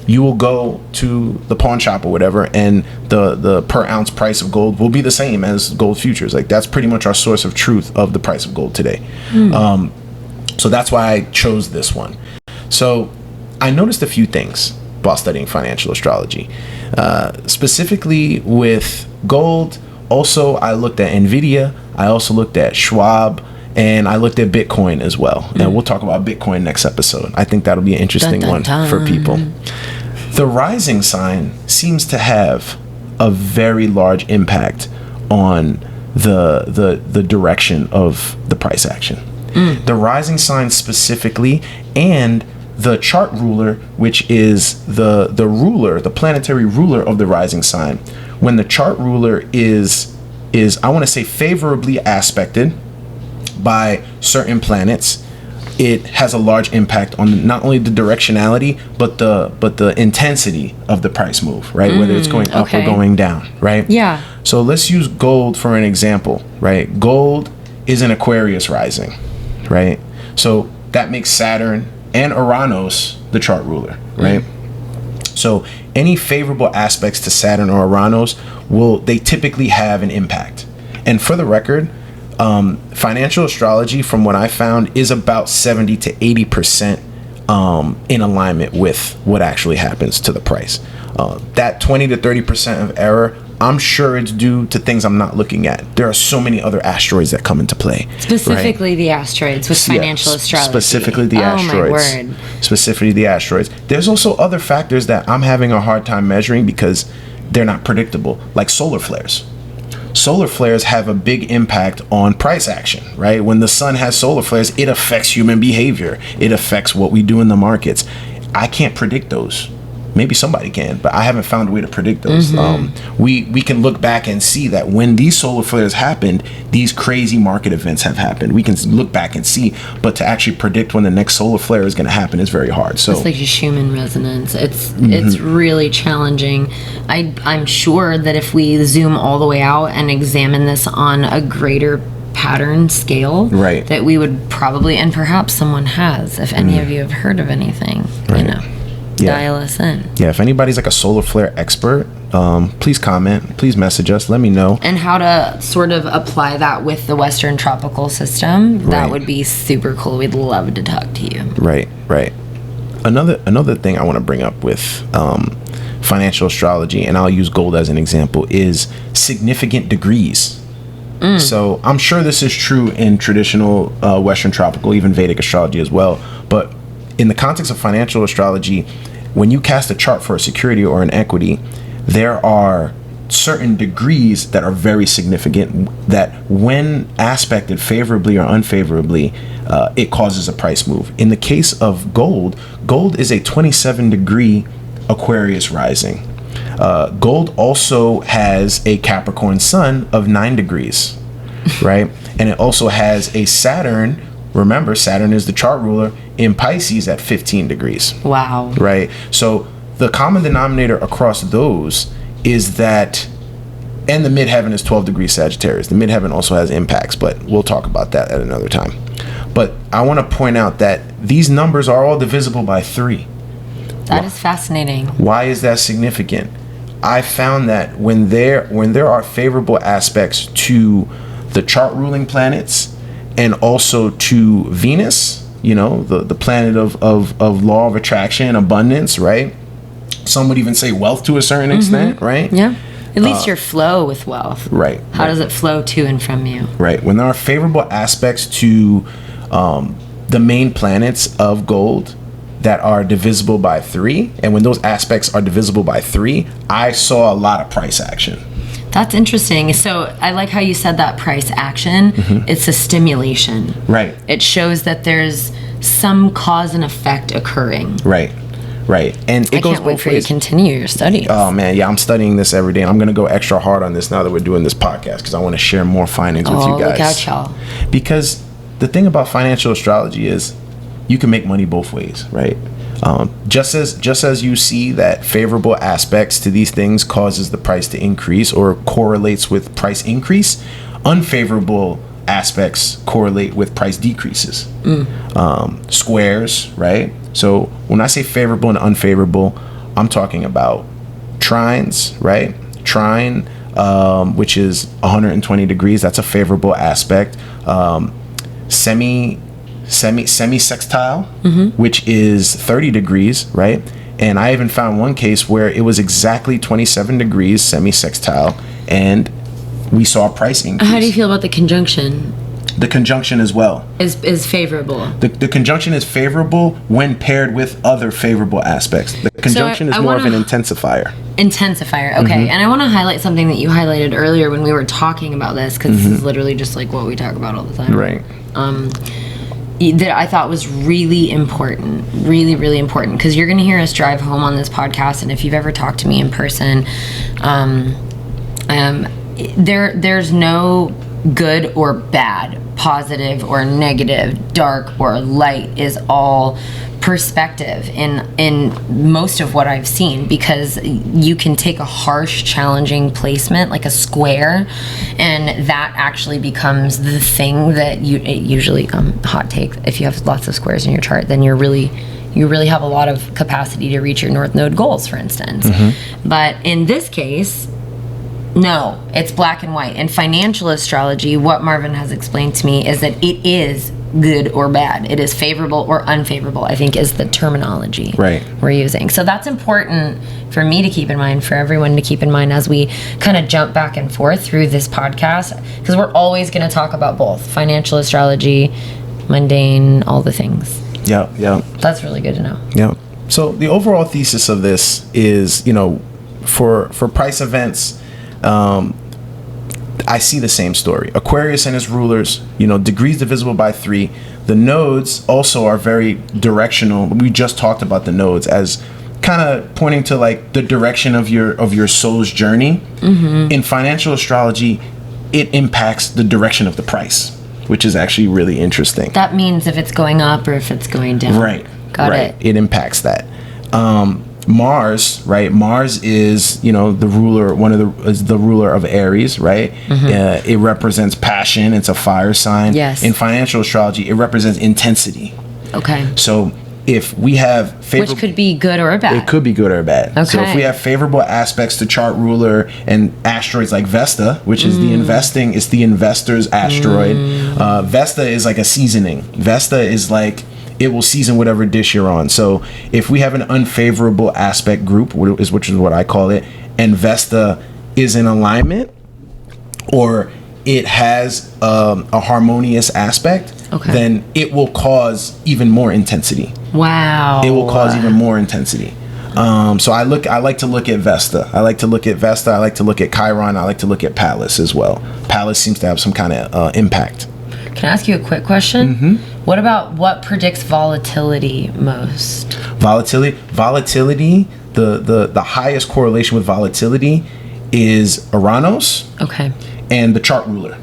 You will go to the pawn shop or whatever, and the per ounce price of gold will be the same as gold futures. Like, that's pretty much our source of truth of the price of gold today. So that's why I chose this one. So I noticed a few things while studying financial astrology, specifically with gold. Also, I looked at Nvidia. I also looked at Schwab. And I looked at Bitcoin as well. Now, we'll talk about Bitcoin next episode. I think that'll be an interesting one for people. The rising sign seems to have a very large impact on the direction of the price action. The rising sign specifically, and the chart ruler, which is the ruler, the planetary ruler of the rising sign. When the chart ruler is I want to say favorably aspected by certain planets, it has a large impact on not only the directionality but the intensity of the price move, right? Whether it's going up or going down, right? Yeah. So let's use gold for an example, right? Gold is an Aquarius rising, right? So that makes Saturn and Uranus the chart ruler, right? So any favorable aspects to Saturn or Uranus they typically have an impact. And for the record, financial astrology, from what I found, is about 70 to 80% in alignment with what actually happens to the price. That 20 to 30% of error, I'm sure it's due to things I'm not looking at. There are so many other asteroids that come into play. Specifically the asteroids with financial astrology. Specifically the asteroids. My word. Specifically the asteroids. There's also other factors that I'm having a hard time measuring because they're not predictable, like solar flares. Solar flares have a big impact on price action, right? When the sun has solar flares, it affects human behavior. It affects what we do in the markets. I can't predict those. maybe somebody can, but I haven't found a way to predict those. We can look back and see that when these solar flares happened, these crazy market events have happened. We can look back and see, but to actually predict when the next solar flare is going to happen is very hard. So it's like Schumann resonance. It's really challenging. I'm sure that if we zoom all the way out and examine this on a greater pattern scale, right, that we would probably, and perhaps someone has, if any of you have heard of anything, right, dial us in. Yeah, if anybody's like a solar flare expert, please comment, please message us, let me know. And how to sort of apply that with the Western tropical system, that would be super cool. We'd love to talk to you. Right. Another thing I want to bring up with financial astrology, and I'll use gold as an example, is significant degrees. So I'm sure this is true in traditional Western tropical, even Vedic astrology as well. But in the context of financial astrology, when you cast a chart for a security or an equity, there are certain degrees that are very significant that when aspected favorably or unfavorably, it causes a price move. In the case of gold is a 27 degree Aquarius rising. Gold also has a Capricorn sun of 9 degrees, right? And it also has a Saturn. Remember, Saturn is the chart ruler in Pisces at 15 degrees. Wow. Right? So the common denominator across those is that, and the midheaven is 12 degrees Sagittarius. The midheaven also has impacts, but we'll talk about that at another time. But I want to point out that these numbers are all divisible by 3. That is fascinating. Why is that significant? I found that when there are favorable aspects to the chart ruling planets and also to Venus, the planet of law of attraction, abundance, right? Some would even say wealth to a certain extent, right? Yeah. At least your flow with wealth. Right. How does it flow to and from you? Right. When there are favorable aspects to the main planets of gold that are divisible by 3, and when those aspects are divisible by 3, I saw a lot of price action. That's interesting. So I like how you said that price action. It's a stimulation. Right. It shows that there's some cause and effect occurring. Right. And I can't wait for you to continue your studies. Oh man, yeah, I'm studying this every day, and I'm going to go extra hard on this now that we're doing this podcast because I want to share more findings with you guys. Look out, y'all. Because the thing about financial astrology is you can make money both ways, right? Just as you see that favorable aspects to these things causes the price to increase or correlates with price increase, unfavorable aspects correlate with price decreases. Squares, right? So when I say favorable and unfavorable, I'm talking about trines, right? Trine, which is 120 degrees, that's a favorable aspect. Semi-sextile, which is 30 degrees, right? And I even found one case where it was exactly 27 degrees semi-sextile, and we saw a price increase. How do you feel about the conjunction? The conjunction as well is favorable. The conjunction is favorable when paired with other favorable aspects. The conjunction is more of an intensifier. Okay. And I want to highlight something that you highlighted earlier when we were talking about this, because this is literally just like what we talk about all the time. Right. That I thought was really important, really important, because you're going to hear us drive home on this podcast, and if you've ever talked to me in person, there's no good or bad, positive or negative, dark or light, is all perspective in most of what I've seen, because you can take a harsh, challenging placement like a square, and that actually becomes the thing that usually hot take, if you have lots of squares in your chart, then you really have a lot of capacity to reach your North Node goals, for instance. But in this case, no, it's black and white. In financial astrology, what Marvin has explained to me is that it is good or bad. It is favorable or unfavorable, I think, is the terminology we're using. So that's important for me to keep in mind, for everyone to keep in mind as we kind of jump back and forth through this podcast, because we're always going to talk about both financial astrology, mundane, all the things. Yeah. That's really good to know. Yeah. So the overall thesis of this is, for price events, I see the same story. Aquarius and its rulers, degrees divisible by 3. The nodes also are very directional. We just talked about the nodes as kind of pointing to like the direction of your soul's journey. In financial astrology, it impacts the direction of the price, which is actually really interesting. That means if it's going up or if it's going down. Right. Got it. It impacts that. Mars, right? Mars is, the ruler, is the ruler of Aries, right? It represents passion. It's a fire sign. Yes. In financial astrology, it represents intensity. Okay. So if we have favorable, which could be good or bad. it could be good or bad. Okay. So if we have favorable aspects to chart ruler and asteroids like Vesta, which is the it's the investor's asteroid. Vesta is like a seasoning. Vesta is like, it will season whatever dish you're on. So if we have an unfavorable aspect group, which is what I call it, and Vesta is in alignment, or it has a harmonious aspect, then it will cause even more intensity. Wow. It will cause even more intensity. So I like to look at Vesta. I like to look at Chiron. I like to look at Pallas as well. Pallas seems to have some kind of impact. Can I ask you a quick question? What about what predicts volatility most? Volatility, the highest correlation with volatility is Uranus. Okay. And the chart ruler.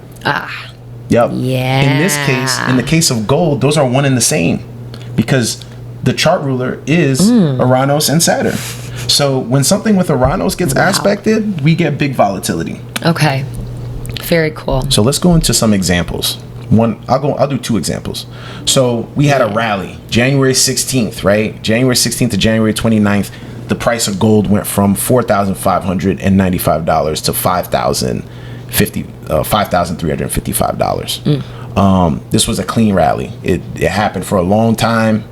Yep. Yeah. In the case of gold, those are one and the same, because the chart ruler is Uranus and Saturn. So when something with Uranus gets aspected, we get big volatility. Okay. Very cool. So let's go into some examples. I'll do two examples. So we had a rally January 16th, right? January 16th to January 29th, the price of gold went from $4,595 to $5,355. This was a clean rally. It happened for a long time.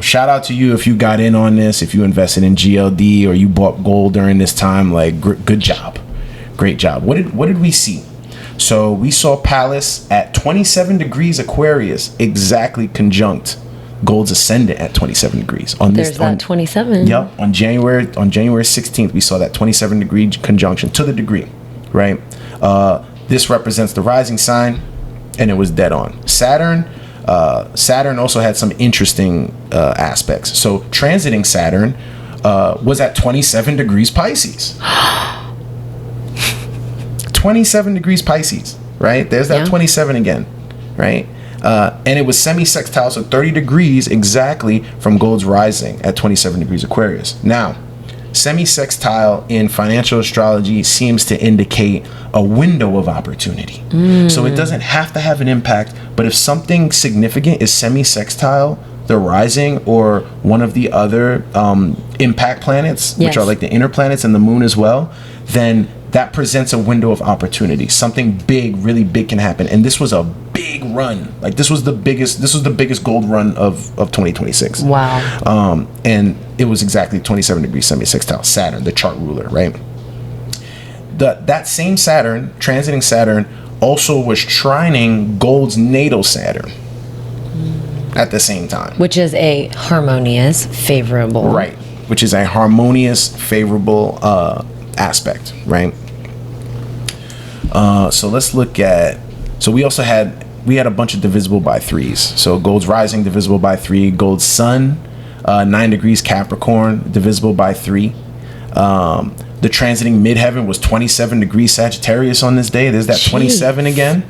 Shout out to you if you got in on this, if you invested in GLD or you bought gold during this time. Like, good job, great job. What did we see? So we saw Pallas at 27 degrees Aquarius, exactly conjunct gold's ascendant at 27 degrees. There's that 27. Yep. On January 16th, we saw that 27 degree conjunction to the degree, right? This represents the rising sign, and it was dead on. Saturn also had some interesting aspects. So transiting Saturn was at 27 degrees Pisces. 27 degrees Pisces, right? There's that 27 again, right? And it was semi-sextile, so 30 degrees exactly from gold's rising at 27 degrees Aquarius. Now, semi-sextile in financial astrology seems to indicate a window of opportunity. So it doesn't have to have an impact, but if something significant is semi-sextile, the rising or one of the other impact planets, which are like the inner planets and the moon as well, then that presents a window of opportunity. Something big, really big can happen. And this was a big run. Like this was the biggest gold run of 2026. Wow. And it was exactly 27 degrees semi-sextile. Saturn, the chart ruler, right? That same Saturn, transiting Saturn, also was trining gold's natal Saturn at the same time. Which is a harmonious, favorable. Right. Which is a harmonious, favorable aspect, right? So let's look at. So we had a bunch of divisible by threes. So gold's rising divisible by 3. Gold's sun, 9 degrees Capricorn, divisible by 3. The transiting midheaven was 27 degrees Sagittarius on this day. There's that 27 again.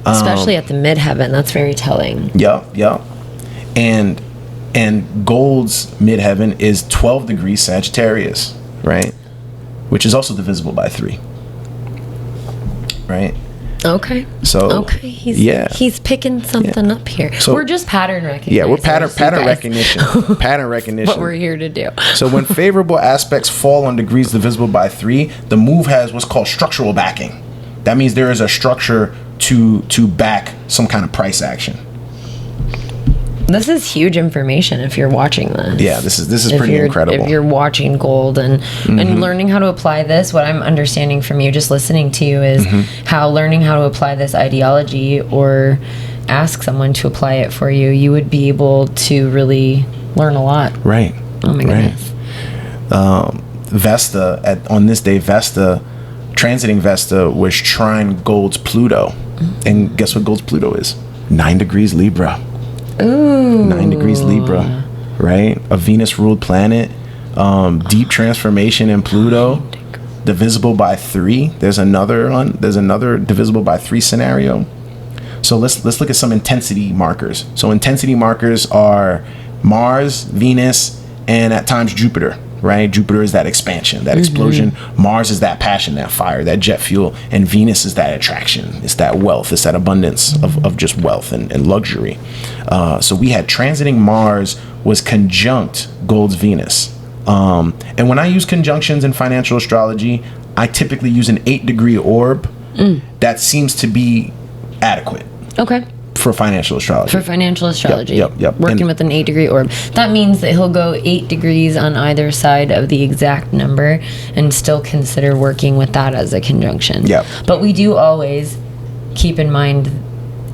Especially at the midheaven. That's very telling. Yep. And gold's midheaven is 12 degrees Sagittarius, right? Which is also divisible by 3. Right? Okay. So he's picking something up here. So we're just pattern recognition. Yeah, we're pattern recognition. Pattern recognition. What we're here to do. So when favorable aspects fall on degrees divisible by 3, the move has what's called structural backing. That means there is a structure to back some kind of price action. This is huge information if you're watching this. Yeah, this is pretty incredible. If you're watching gold and learning how to apply this, what I'm understanding from you just listening to you is how learning how to apply this ideology or ask someone to apply it for you, you would be able to really learn a lot. Right. Oh my goodness. Vesta, on this day, transiting Vesta was trine gold's Pluto. And guess what gold's Pluto is? 9 degrees Libra. Ooh. 9 degrees Libra, right? A Venus-ruled planet. Deep transformation in Pluto, divisible by 3. There's another divisible by 3 scenario. So let's look at some intensity markers. So intensity markers are Mars, Venus, and at times Jupiter, right? Jupiter is that expansion, that explosion. Mars is that passion, that fire, that jet fuel. And Venus is that attraction. It's that wealth. It's that abundance of just wealth and luxury. So we had transiting Mars was conjunct Gold's Venus. And when I use conjunctions in financial astrology, I typically use an 8-degree orb. That seems to be adequate. Okay. For financial astrology. Yep. Working with an 8-degree orb. That means that he'll go 8 degrees on either side of the exact number and still consider working with that as a conjunction. Yep. But we do always keep in mind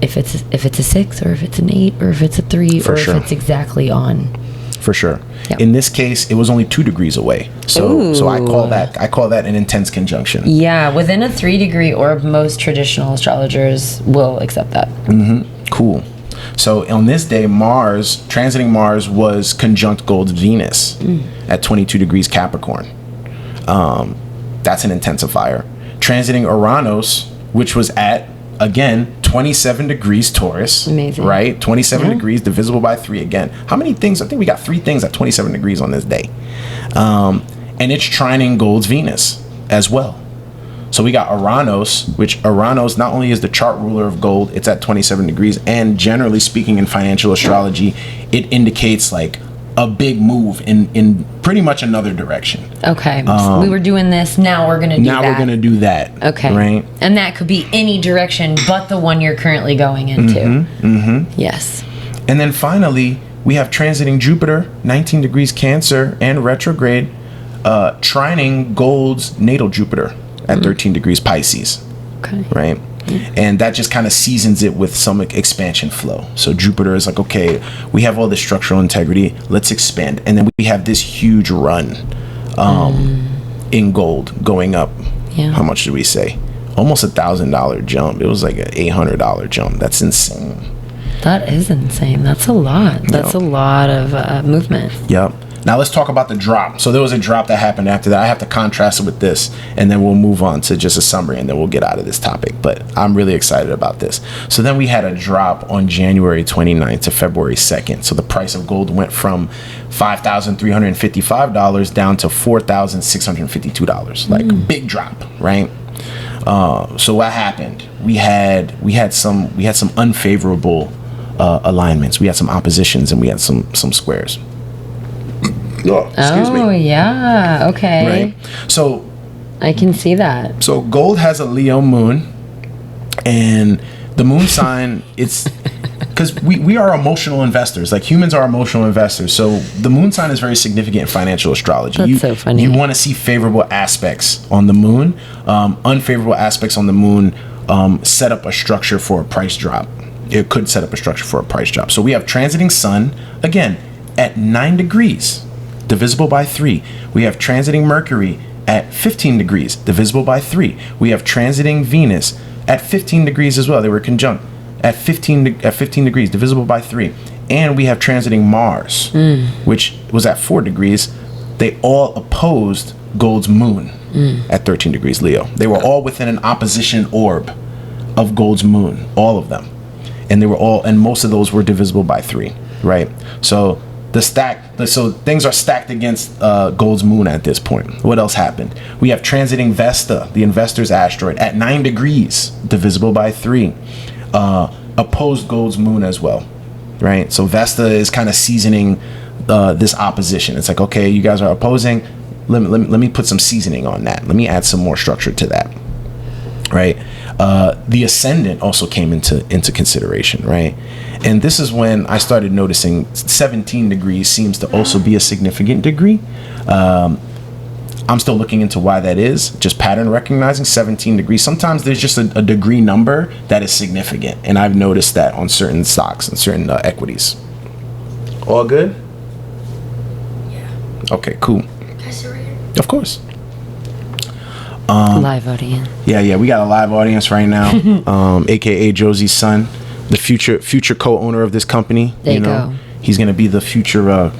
if it's a 6 or if it's an 8 or if it's a 3 For or sure. if it's exactly on. For sure. Yep. In this case, it was only 2 degrees away. So I call that an intense conjunction. Yeah, within a 3-degree orb, most traditional astrologers will accept that. Cool. So on this day, transiting Mars was conjunct Gold's Venus at 22 degrees Capricorn. That's an intensifier. Transiting Uranus, which was at, again, 27 degrees Taurus. Amazing. Right? 27 degrees divisible by 3 again. How many things? I think we got 3 things at 27 degrees on this day. And it's trining Gold's Venus as well. So we got Uranus, which Uranus not only is the chart ruler of gold, it's at 27 degrees. And generally speaking in financial astrology, it indicates like a big move in pretty much another direction. Okay. So we were doing this. Now we're going to do that. Now we're going to do that. Okay. Right. And that could be any direction but the one you're currently going into. Yes. And then finally, we have transiting Jupiter, 19 degrees Cancer and retrograde, trining Gold's natal Jupiter at 13 degrees Pisces. Okay. Right. And that just kind of seasons it with some expansion flow. So Jupiter is like, okay, we have all this structural integrity. Let's expand. And then we have this huge run in gold going up. Yeah. How much did we say? Almost $1,000 jump. It was like an $800 jump. That's insane. That is insane. That's a lot. That's a lot of movement. Yep. Now let's talk about the drop. So there was a drop that happened after that. I have to contrast it with this, and then we'll move on to just a summary, and then we'll get out of this topic. But I'm really excited about this. So then we had a drop on January 29th to February 2nd. So the price of gold went from $5,355 down to $4,652. Like big drop, right? So what happened? We had some unfavorable alignments. We had some oppositions, and we had some squares. Oh, excuse me. Oh, yeah. Okay. Right. So I can see that. So gold has a Leo moon, and the moon sign, it's because we are emotional investors. Like humans are emotional investors. So the moon sign is very significant in financial astrology. That's so funny. You want to see favorable aspects on the moon. Unfavorable aspects on the moon set up a structure for a price drop. It could set up a structure for a price drop. So we have transiting Sun, again, at 9 degrees. Divisible by 3. We have transiting Mercury at 15 degrees, divisible by 3. We have transiting Venus at 15 degrees as well. They were conjunct at 15 degrees, divisible by 3. And we have transiting Mars, which was at 4 degrees. They all opposed Gold's moon at 13 degrees Leo. They were all within an opposition orb of Gold's moon, all of them. And most of those were divisible by 3, right? So things are stacked against Gold's moon at this point. What else happened? We have transiting Vesta, the investor's asteroid, at 9 degrees, divisible by 3. Opposed Gold's moon as well, right? So Vesta is kind of seasoning this opposition. It's like, okay, you guys are opposing. Let me put some seasoning on that. Let me add some more structure to that, right? The ascendant also came into consideration, right? And this is when I started noticing 17 degrees seems to also be a significant degree. I'm still looking into why that is. Just pattern recognizing 17 degrees. Sometimes there's just a degree number that is significant. And I've noticed that on certain stocks and certain equities. All good? Yeah. Okay, cool. Can I sit right here? Of course. Live audience. Yeah, we got a live audience right now, aka Josie's son, the future co-owner of this company. There you go. He's gonna be the future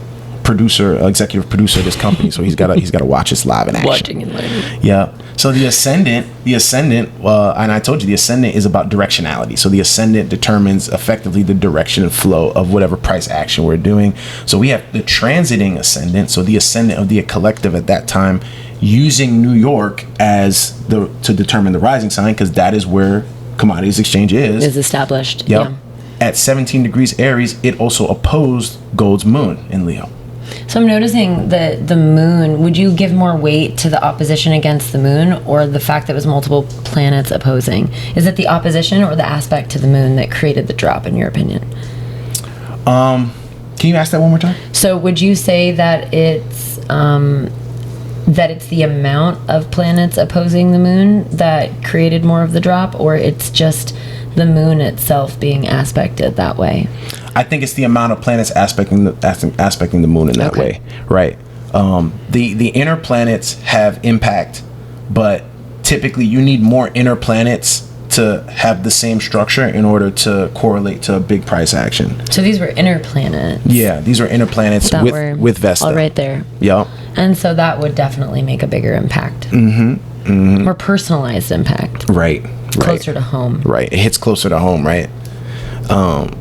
executive producer of this company, so he's got to watch us live in action. Watching and learning. Yeah. So the ascendant, and I told you the ascendant is about directionality. So the ascendant determines effectively the direction and flow of whatever price action we're doing. So we have the transiting ascendant, so the ascendant of the collective at that time, using New York as to determine the rising sign, because that is where commodities exchange is Established. Yep. Yeah. At 17 degrees Aries, it also opposed Gold's moon in Leo. So I'm noticing that the moon, would you give more weight to the opposition against the moon, or the fact that it was multiple planets opposing? Is it the opposition or the aspect to the moon that created the drop, in your opinion? Can you ask that one more time? So would you say that it's the amount of planets opposing the moon that created more of the drop, or it's just the moon itself being aspected that way? I think it's the amount of planets aspecting the moon in that way, right? The inner planets have impact, but typically you need more inner planets to have the same structure in order to correlate to a big price action. So these were inner planets. Yeah, these are inner planets that were with Vesta. all right there. Yep. And so that would definitely make a bigger impact. More personalized impact. Right. Closer to home. Right. It hits closer to home, right?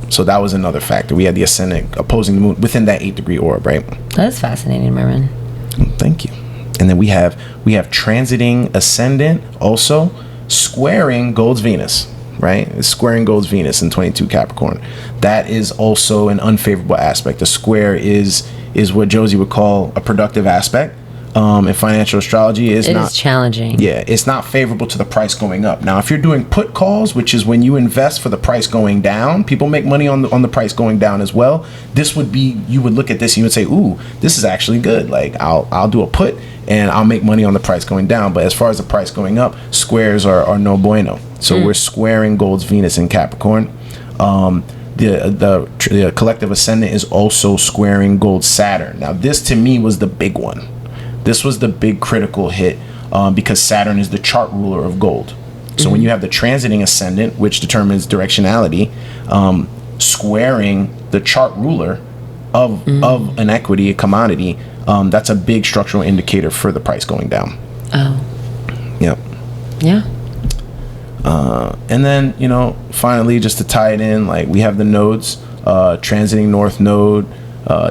So that was another factor. We had the ascendant opposing the moon within that 8-degree orb, right? That's fascinating, Marvin. Thank you. And then we have transiting ascendant also squaring Gold's Venus, right? It's squaring Gold's Venus in 22 Capricorn. That is also an unfavorable aspect. A square is what Josie would call a productive aspect. In financial astrology, it is challenging. Yeah, it's not favorable to the price going up. Now, if you're doing put calls, which is when you invest for the price going down, people make money on the price going down as well. This would be, you would look at this and you would say, ooh, this is actually good. Like I'll do a put and I'll make money on the price going down. But as far as the price going up, squares are no bueno. So we're squaring Gold's Venus in Capricorn. The collective ascendant is also squaring Gold's Saturn. Now, this to me was the big one. This was the big critical hit because Saturn is the chart ruler of gold. So when you have the transiting ascendant, which determines directionality, squaring the chart ruler of an equity, a commodity, that's a big structural indicator for the price going down. Oh. Yep. Yeah. And then, finally, just to tie it in, like we have the nodes, transiting North Node,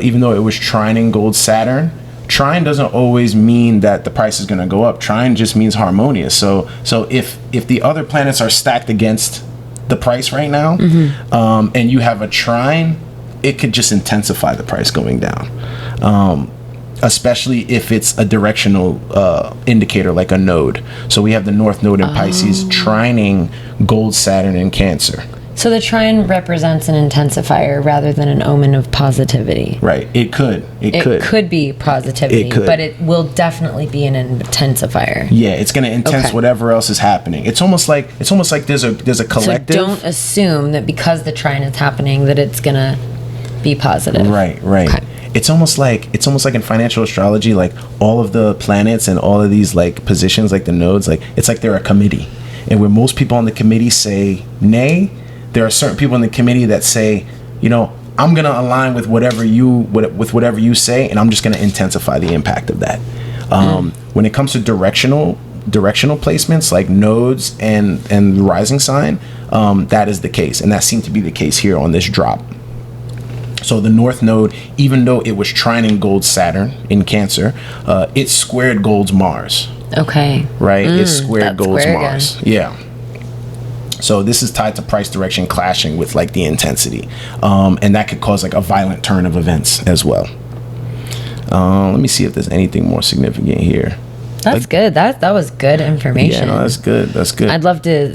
even though it was trining Gold Saturn. Trine doesn't always mean that the price is going to go up. Trine just means harmonious. So if the other planets are stacked against the price right now, and you have a trine, it could just intensify the price going down. Especially if it's a directional indicator like a node. So we have the North Node in Pisces trining Gold Saturn in Cancer. So the trine represents an intensifier rather than an omen of positivity. Right. It could be positivity, but it will definitely be an intensifier. Yeah, it's going to intense whatever else is happening. It's almost like there's a collective. So don't assume that because the trine is happening that it's going to be positive. Right. Okay. It's almost like in financial astrology, like all of the planets and all of these like positions, like the nodes, like it's like they're a committee, and where most people on the committee say nay, there are certain people in the committee that say, I'm gonna align with whatever you say, and I'm just gonna intensify the impact of that. When it comes to directional placements like nodes and the rising sign, that is the case, and that seemed to be the case here on this drop. So the North Node, even though it was trining Gold Saturn in Cancer, it squared Gold's Mars. Okay. Right? It squared Gold's Mars. Again. Yeah. So this is tied to price direction clashing with like the intensity. And that could cause like a violent turn of events as well. Let me see if there's anything more significant here. That's good. That was good information. Yeah, no, that's good. I'd love to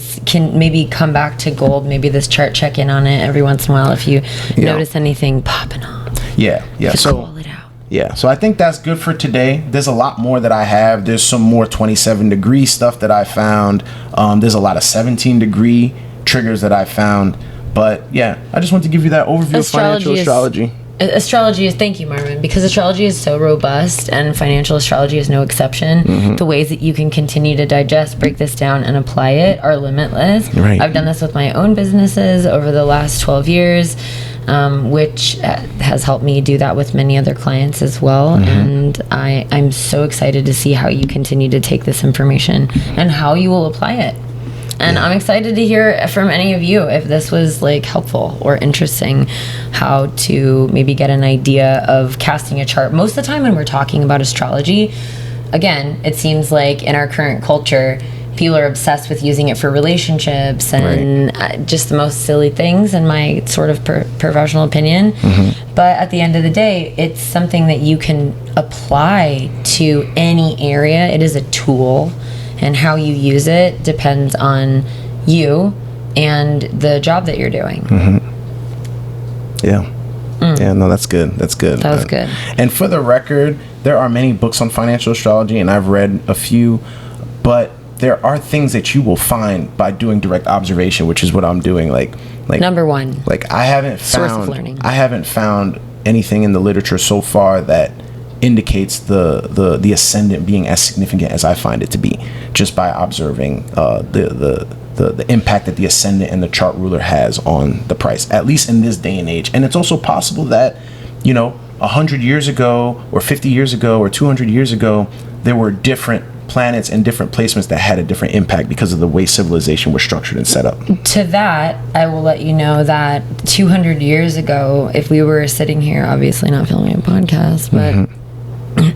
maybe come back to gold, maybe this chart, check in on it every once in a while if you notice anything popping off. Yeah. So call it out. Yeah, so I think that's good for today. There's a lot more that I have. There's some more 27-degree stuff that I found. There's a lot of 17-degree triggers that I found. But yeah, I just want to give you that overview of financial astrology. Thank you, Marvin, because astrology is so robust and financial astrology is no exception. The ways that you can continue to digest, break this down, and apply it are limitless. Right. I've done this with my own businesses over the last 12 years. which has helped me do that with many other clients as well. And I'm so excited to see how you continue to take this information and how you will apply it. And I'm excited to hear from any of you if this was like helpful or interesting, how to maybe get an idea of casting a chart. Most of the time when we're talking about astrology, again, it seems like in our current culture, people are obsessed with using it for relationships and just the most silly things, in my sort of professional opinion. But at the end of the day, it's something that you can apply to any area. It is a tool, and how you use it depends on you and the job that you're doing. Yeah. Yeah, no, that's good. That's good. That was good. And for the record, there are many books on financial astrology, and I've read a few, but there are things that you will find by doing direct observation, which is what I'm doing. Like number one, like I haven't source of learning. I haven't found anything in the literature so far that indicates the ascendant being as significant as I find it to be, just by observing the impact that the ascendant and the chart ruler has on the price, at least in this day and age. And it's also possible that, 100 years ago or 50 years ago or 200 years ago, there were different planets and different placements that had a different impact because of the way civilization was structured and set up. To that, I will let you know that 200 years ago, if we were sitting here, obviously not filming a podcast, but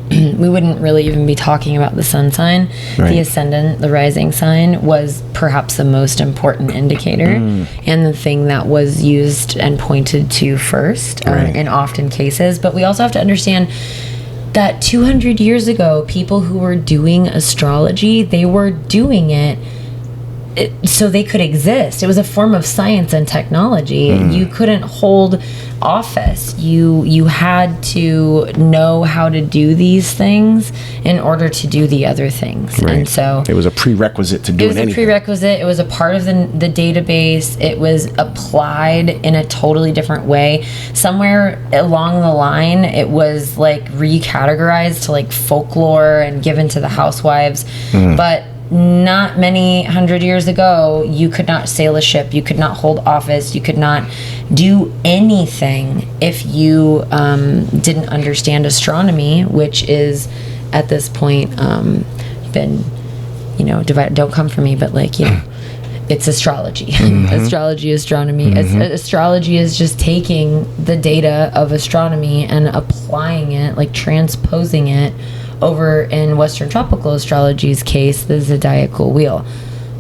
we wouldn't really even be talking about the sun sign. Right. The ascendant, the rising sign, was perhaps the most important indicator and the thing that was used and pointed to first in often cases. But we also have to understand that 200 years ago, people who were doing astrology, they were doing it so they could exist. It was a form of science and technology. You couldn't hold office. You had to know how to do these things in order to do the other things. Right. And so it was a prerequisite to doing anything. It was a prerequisite. It was a part of the database. It was applied in a totally different way. Somewhere along the line, it was like recategorized to like folklore and given to the housewives. But not many hundred years ago, you could not sail a ship, you could not hold office, you could not do anything if you didn't understand astronomy, which is at this point been, divided. Don't come for me, but it's astrology. Astrology, astronomy. Astrology is just taking the data of astronomy and applying it, like transposing it over in Western tropical astrology's case, the zodiacal wheel.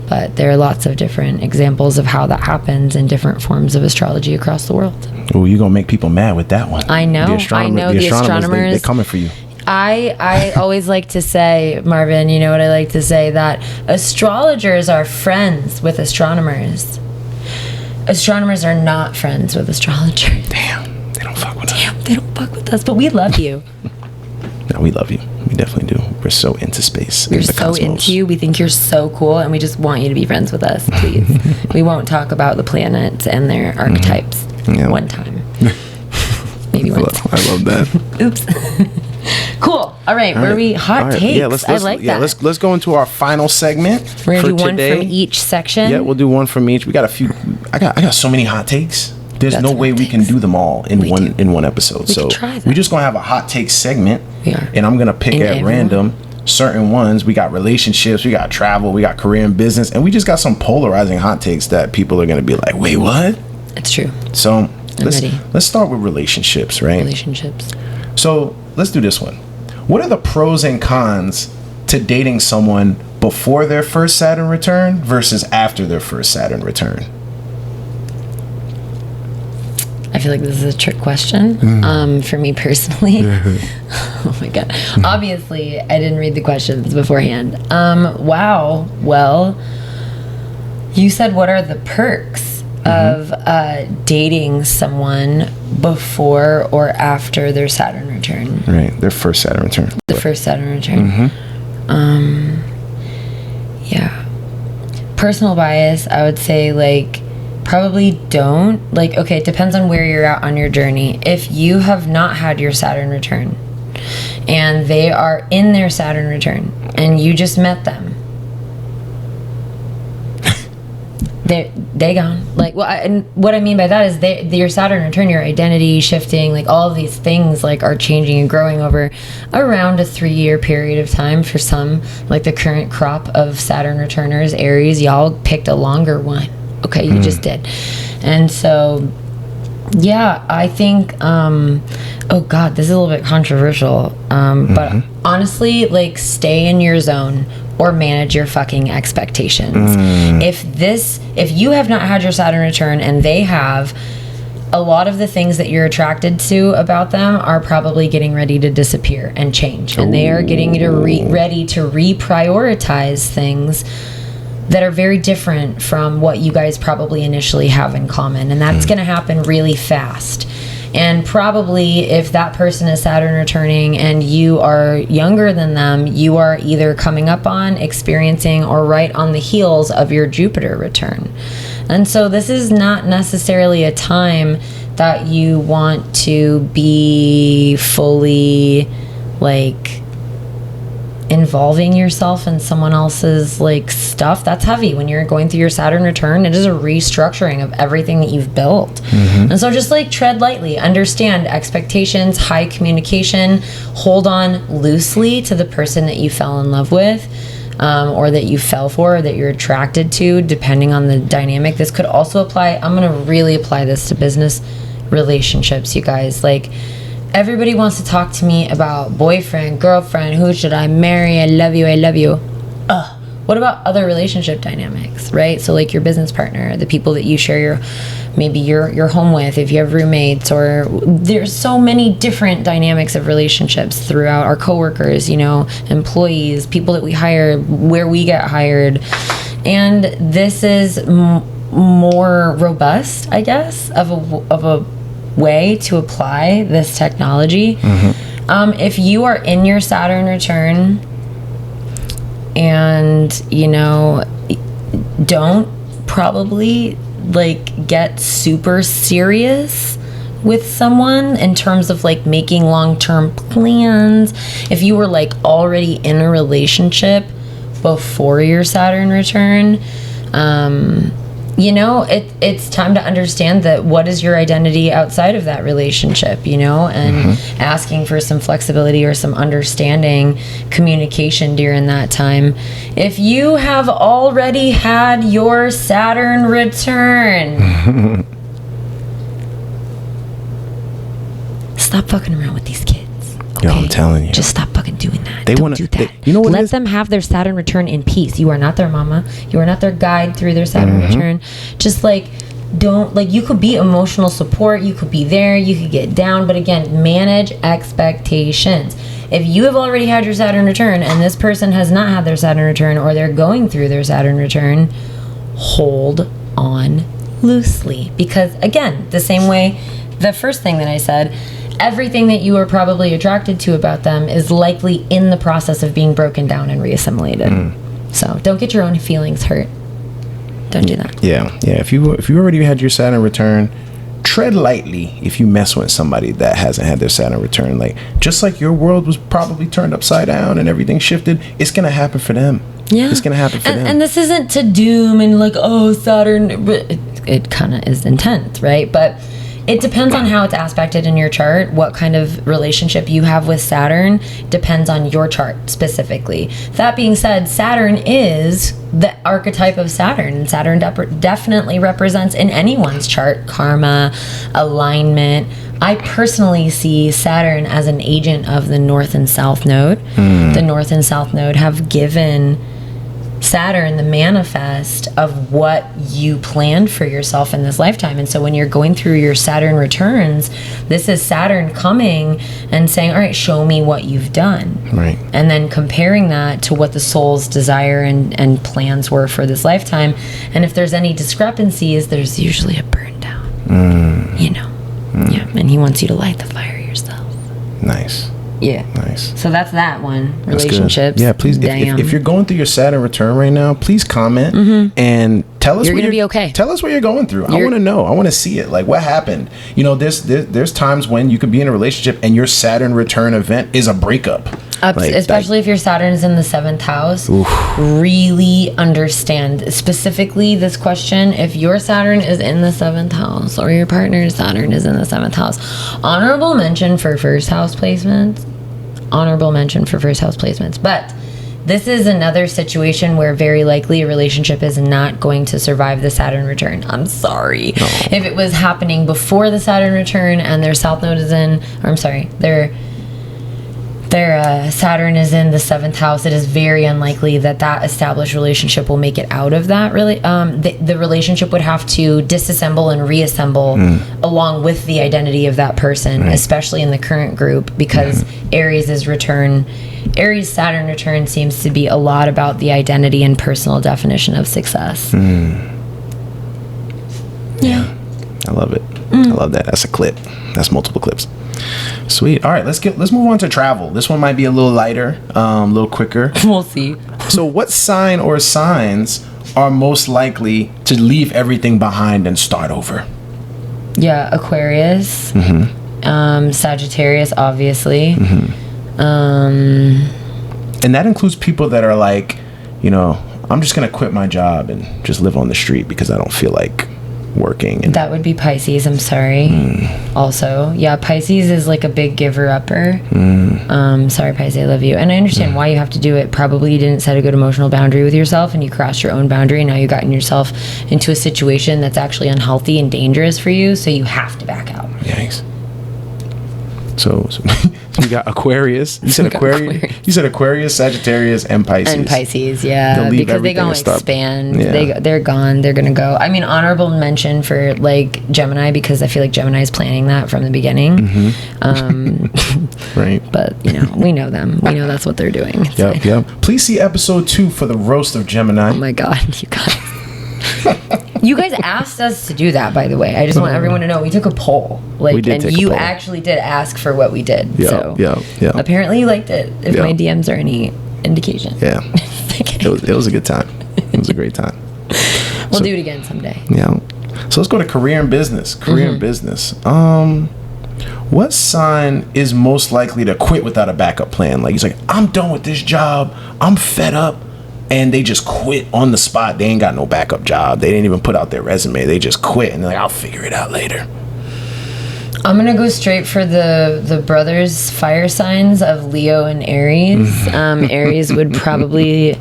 But there are lots of different examples of how that happens in different forms of astrology across the world. Oh, you're going to make people mad with that one. I know. The astronomers. They're coming for you. I always like to say, Marvin, you know what I like to say, that astrologers are friends with astronomers. Astronomers are not friends with astrologers. Damn, they don't fuck with us. They don't fuck with us, but we love you. No, we love you. We definitely do. We're so into space. We're so into you. We think you're so cool, and we just want you to be friends with us, please. We won't talk about the planets and their archetypes one time. Maybe once. I love that. Oops. Cool. All right. Where are we? Hot takes. Yeah, let's I like that. Let's go into our final segment. We're gonna do one today. from each section. Yeah, we'll do one from each. We got a few. I got so many hot takes. There's no way we can do them all in one episode. So we're just gonna have a hot take segment. We are. And I'm gonna pick at random certain ones. We got relationships, we got travel, we got career and business, and we just got some polarizing hot takes that people are gonna be like, wait, what? It's true. So let's start with relationships, right? Relationships. So let's do this one. What are the pros and cons to dating someone before their first Saturn return versus after their first Saturn return? I feel like this is a trick question for me personally. Oh my God. Obviously, I didn't read the questions beforehand. Wow. Well, you said what are the perks of dating someone before or after their Saturn return? Right, their first Saturn return. The first Saturn return. Yeah. Personal bias, I would say probably don't. Okay, it depends on where you're at on your journey. If you have not had your Saturn return and they are in their Saturn return and you just met them, they gone. Like, well, and what I mean by that is your Saturn return, your identity shifting, like all of these things like are changing and growing over around a 3-year period of time for some. Like the current crop of Saturn returners, Aries, y'all picked a longer one. Okay, you just did. And so, yeah, I think, oh God, this is a little bit controversial. But honestly, like, stay in your zone or manage your fucking expectations. If you have not had your Saturn return and they have, a lot of the things that you're attracted to about them are probably getting ready to disappear and change. And they are getting ready to reprioritize things that are very different from what you guys probably initially have in common. And that's going to happen really fast. And probably if that person is Saturn returning and you are younger than them, you are either coming up on, experiencing, or right on the heels of your Jupiter return. And so this is not necessarily a time that you want to be fully, like, involving yourself in someone else's like stuff. That's heavy when you're going through your Saturn return. It is a restructuring of everything that you've built. And so just like tread lightly, understand expectations, high communication, hold on loosely to the person that you fell in love with, or that you fell for, or that you're attracted to, depending on the dynamic. This could also apply, I'm going to really apply this to business relationships, you guys. Like, everybody wants to talk to me about boyfriend, girlfriend, who should I marry, I love you, I love you. What about other relationship dynamics, right? So like your business partner, the people that you share your home with, if you have roommates, or there's so many different dynamics of relationships throughout our coworkers, you know, employees, people that we hire, where we get hired. And this is more robust, I guess, of a way to apply this technology. If you are in your Saturn return and, you know, don't probably like get super serious with someone in terms of like making long-term plans. If you were like already in a relationship before your Saturn return, you know, it's time to understand that what is your identity outside of that relationship, you know, and asking for some flexibility or some understanding, communication during that time. If you have already had your Saturn return, stop fucking around with these kids. Okay? Yo, I'm telling you. Just stop fucking doing that. Don't do that. You know what? Let them have their Saturn return in peace. You are not their mama. You are not their guide through their Saturn return. Just like, don't, like, you could be emotional support. You could be there. You could get down. But again, manage expectations. If you have already had your Saturn return and this person has not had their Saturn return, or they're going through their Saturn return, hold on loosely. Because again, the same way, the first thing that I said, everything that you are probably attracted to about them is likely in the process of being broken down and reassimilated. So don't get your own feelings hurt. Don't do that. Yeah. If you already had your Saturn return, tread lightly if you mess with somebody that hasn't had their Saturn return. Like, just like your world was probably turned upside down and everything shifted, it's gonna happen for them. Yeah, it's gonna happen for them. And this isn't to doom and like, oh, Saturn. It kind of is intense, right? But it depends on how it's aspected in your chart. What kind of relationship you have with Saturn depends on your chart specifically. That being said, Saturn is the archetype of Saturn. And Saturn definitely represents in anyone's chart karma, alignment. I personally see Saturn as an agent of the North and South Node. The North and South Node have given Saturn the manifest of what you planned for yourself in this lifetime. And so when you're going through your Saturn returns, this is Saturn coming and saying, all right, show me what you've done. Right. And then comparing that to what the soul's desire and plans were for this lifetime. And if there's any discrepancies, there's usually a burn down, you know. Yeah. And he wants you to light the fire yourself. Nice. Yeah. Nice. So that's that one. That's Relationships. good. Yeah, please. If you're going through your Saturn return right now, please comment and tell us. You're gonna be okay. Tell us what you're going through. I want to know. I want to see it. Like, what happened? You know, there's times when you could be in a relationship and your Saturn return event is a breakup. Especially if your Saturn is in the 7th house. Oof. Really understand specifically this question. If your Saturn is in the 7th house or your partner's Saturn is in the 7th house, honorable mention for first house placements. But this is another situation where very likely a relationship is not going to survive the Saturn return. I'm sorry. No. If it was happening before the Saturn return and their South Node is in, or I'm sorry, their Saturn is in the 7th house, it is very unlikely that established relationship will make it out of that. Really, the relationship would have to disassemble and reassemble along with the identity of that person, especially in the current group, because Aries' Saturn return seems to be a lot about the identity and personal definition of success. Yeah. I love it. I love that. That's a clip. That's multiple clips. Sweet. All right, let's move on to travel. This one might be a little lighter, a little quicker. We'll see. So what sign or signs are most likely to leave everything behind and start over? Yeah, Aquarius. Sagittarius, obviously. And that includes people that are like, I'm just going to quit my job and just live on the street because I don't feel like working. And that would be Pisces. I'm sorry. Also, yeah, Pisces is like a big giver-upper. Sorry, Pisces, I love you, and I understand why you have to do it. Probably you didn't set a good emotional boundary with yourself, and you crossed your own boundary, and now you've gotten yourself into a situation that's actually unhealthy and dangerous for you. So you have to back out. Yikes. So we got Aquarius. You said Aquarius. You said Aquarius, Sagittarius, and Pisces. And Pisces, yeah, because they gonna expand. Yeah. They're gone. They're gonna go. I mean, honorable mention for like Gemini, because I feel like Gemini is planning that from the beginning. Right. But we know them. We know that's what they're doing. Yep. Please see episode 2 for the roast of Gemini. Oh my God, you guys. You guys asked us to do that, by the way. I just want everyone to know we took a poll. You actually did ask for what we did. Yeah. Apparently you liked it, if my DMs are any indication. Yeah. It was a good time. It was a great time. We'll do it again someday. Yeah. So let's go to career and business. What sign is most likely to quit without a backup plan? Like, he's like, I'm done with this job. I'm fed up. And they just quit on the spot. They ain't got no backup job. They didn't even put out their resume. They just quit. And they're like, I'll figure it out later. I'm going to go straight for the brothers' fire signs of Leo and Aries. Aries would probably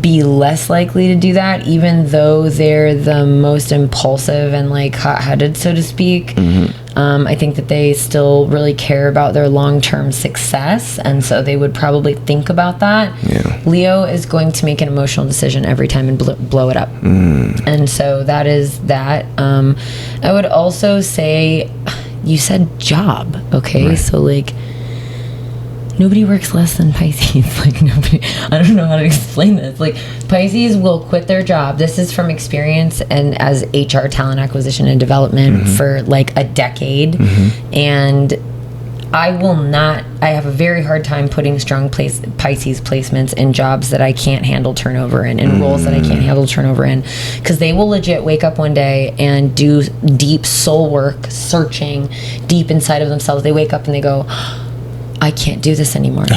be less likely to do that, even though they're the most impulsive and like hot-headed, so to speak. I think that they still really care about their long-term success, and so they would probably think about that. Leo is going to make an emotional decision every time and blow it up. And so that is that. I would also say, you said job, okay? Right. So like, nobody works less than Pisces. Like, nobody, I don't know how to explain this. Like, Pisces will quit their job. This is from experience and as HR, talent acquisition and development, for like a decade. And I have a very hard time putting strong Pisces placements in jobs that I can't handle turnover in roles that I can't handle turnover in, because they will legit wake up one day and do deep soul work, searching deep inside of themselves. They wake up and they go, I can't do this anymore.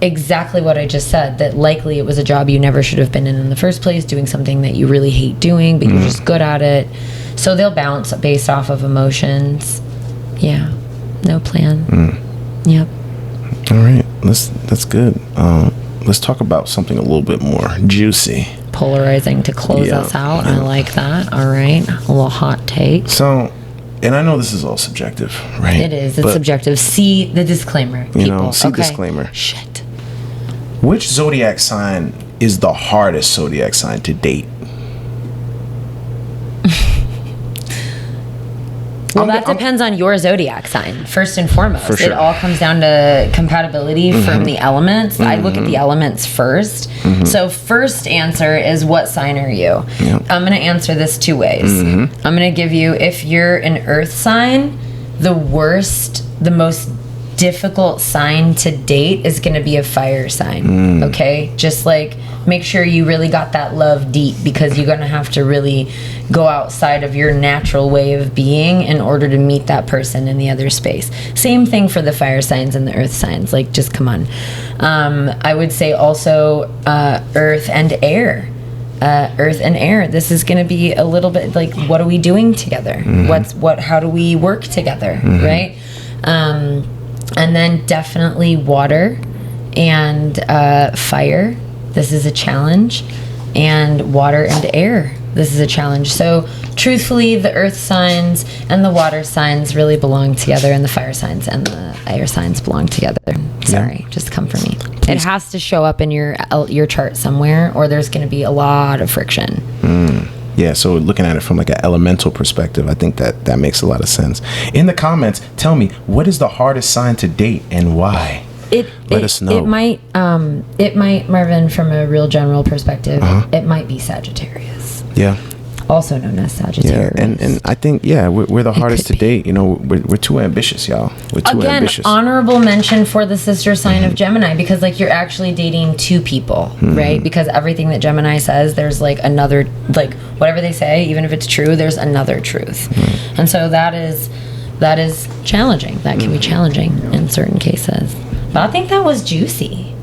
Exactly what I just said, that likely it was a job you never should have been in the first place, doing something that you really hate doing, but you're just good at it. So they'll bounce based off of emotions. Yeah. No plan. Yep. All right. That's good. Let's talk about something a little bit more juicy. Polarizing to close us out. I like that. All right. A little hot take. So, and I know this is all subjective, right? It is. It's subjective. See the disclaimer, people. Disclaimer. Shit. Which zodiac sign is the hardest zodiac sign to date? Well, that depends on your zodiac sign, first and foremost. For sure. It all comes down to compatibility from the elements. I look at the elements first. So first answer is, what sign are you? I'm going to answer this 2 ways. I'm going to give you, if you're an earth sign, the most difficult sign to date is going to be a fire sign. Okay? Just like make sure you really got that love deep, because you're going to have to really go outside of your natural way of being in order to meet that person in the other space. Same thing for the fire signs and the earth signs. Like, just come on. I would say also earth and air. Earth and air. This is going to be a little bit like, what are we doing together? How do we work together? Right? And then definitely water and fire. This is a challenge. And water and air. This is a challenge. So truthfully, the earth signs and the water signs really belong together, and the fire signs and the air signs belong together. Sorry, just come for me. It has to show up in your chart somewhere, or there's going to be a lot of friction. Yeah, so looking at it from like an elemental perspective, I think that makes a lot of sense. In the comments, tell me, what is the hardest sign to date and why? Let us know. It might, Marvin, from a real general perspective, it might be Sagittarius. Yeah. Also known as Sagittarius. Yeah, and I think, we're the hardest to date. You know, we're too ambitious, y'all. We're too ambitious. Honorable mention for the sister sign of Gemini, because like you're actually dating two people, right? Because everything that Gemini says, there's like another, like whatever they say, even if it's true, there's another truth. And so that is challenging. That can be challenging in certain cases. But I think that was juicy.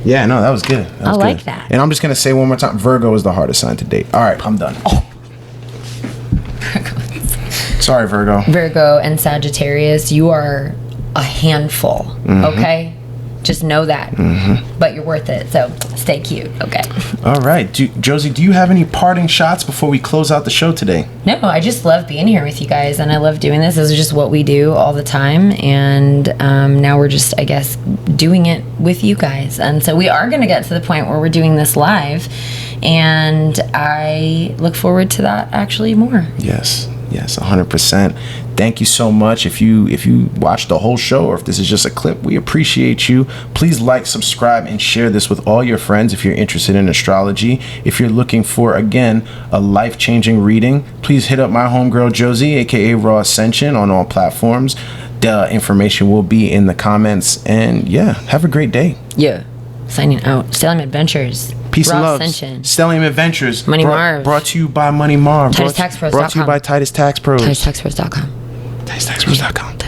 Yeah, no, that was good. I like that. And I'm just going to say one more time, Virgo is the hardest sign to date. All right, I'm done. Sorry, Virgo. Virgo and Sagittarius, you are a handful, okay? Just know that. But you're worth it, so stay cute, okay? All right. Josie, do you have any parting shots before we close out the show today? No, I just love being here with you guys, and I love doing this. This is just what we do all the time, and now we're just, I guess, doing it with you guys. And so we are going to get to the point where we're doing this live, and I look forward to that actually more. Yes, 100%. Thank you so much. If you watched the whole show, or if this is just a clip, we appreciate you. Please like, subscribe, and share this with all your friends if you're interested in astrology. If you're looking for, again, a life-changing reading, please hit up my homegirl Josie, aka Raw Ascension, on all platforms. The information will be in the comments. And have a great day. Yeah. Signing out. Stellium Adventures. Peace Raw and love. Ascension. Stellium Adventures. Money Marv. Brought to you by Money Marv. TitusTaxPros.com. Brought to you by Titus Tax Pros. TitusTaxPros.com. TitusTaxPros.com.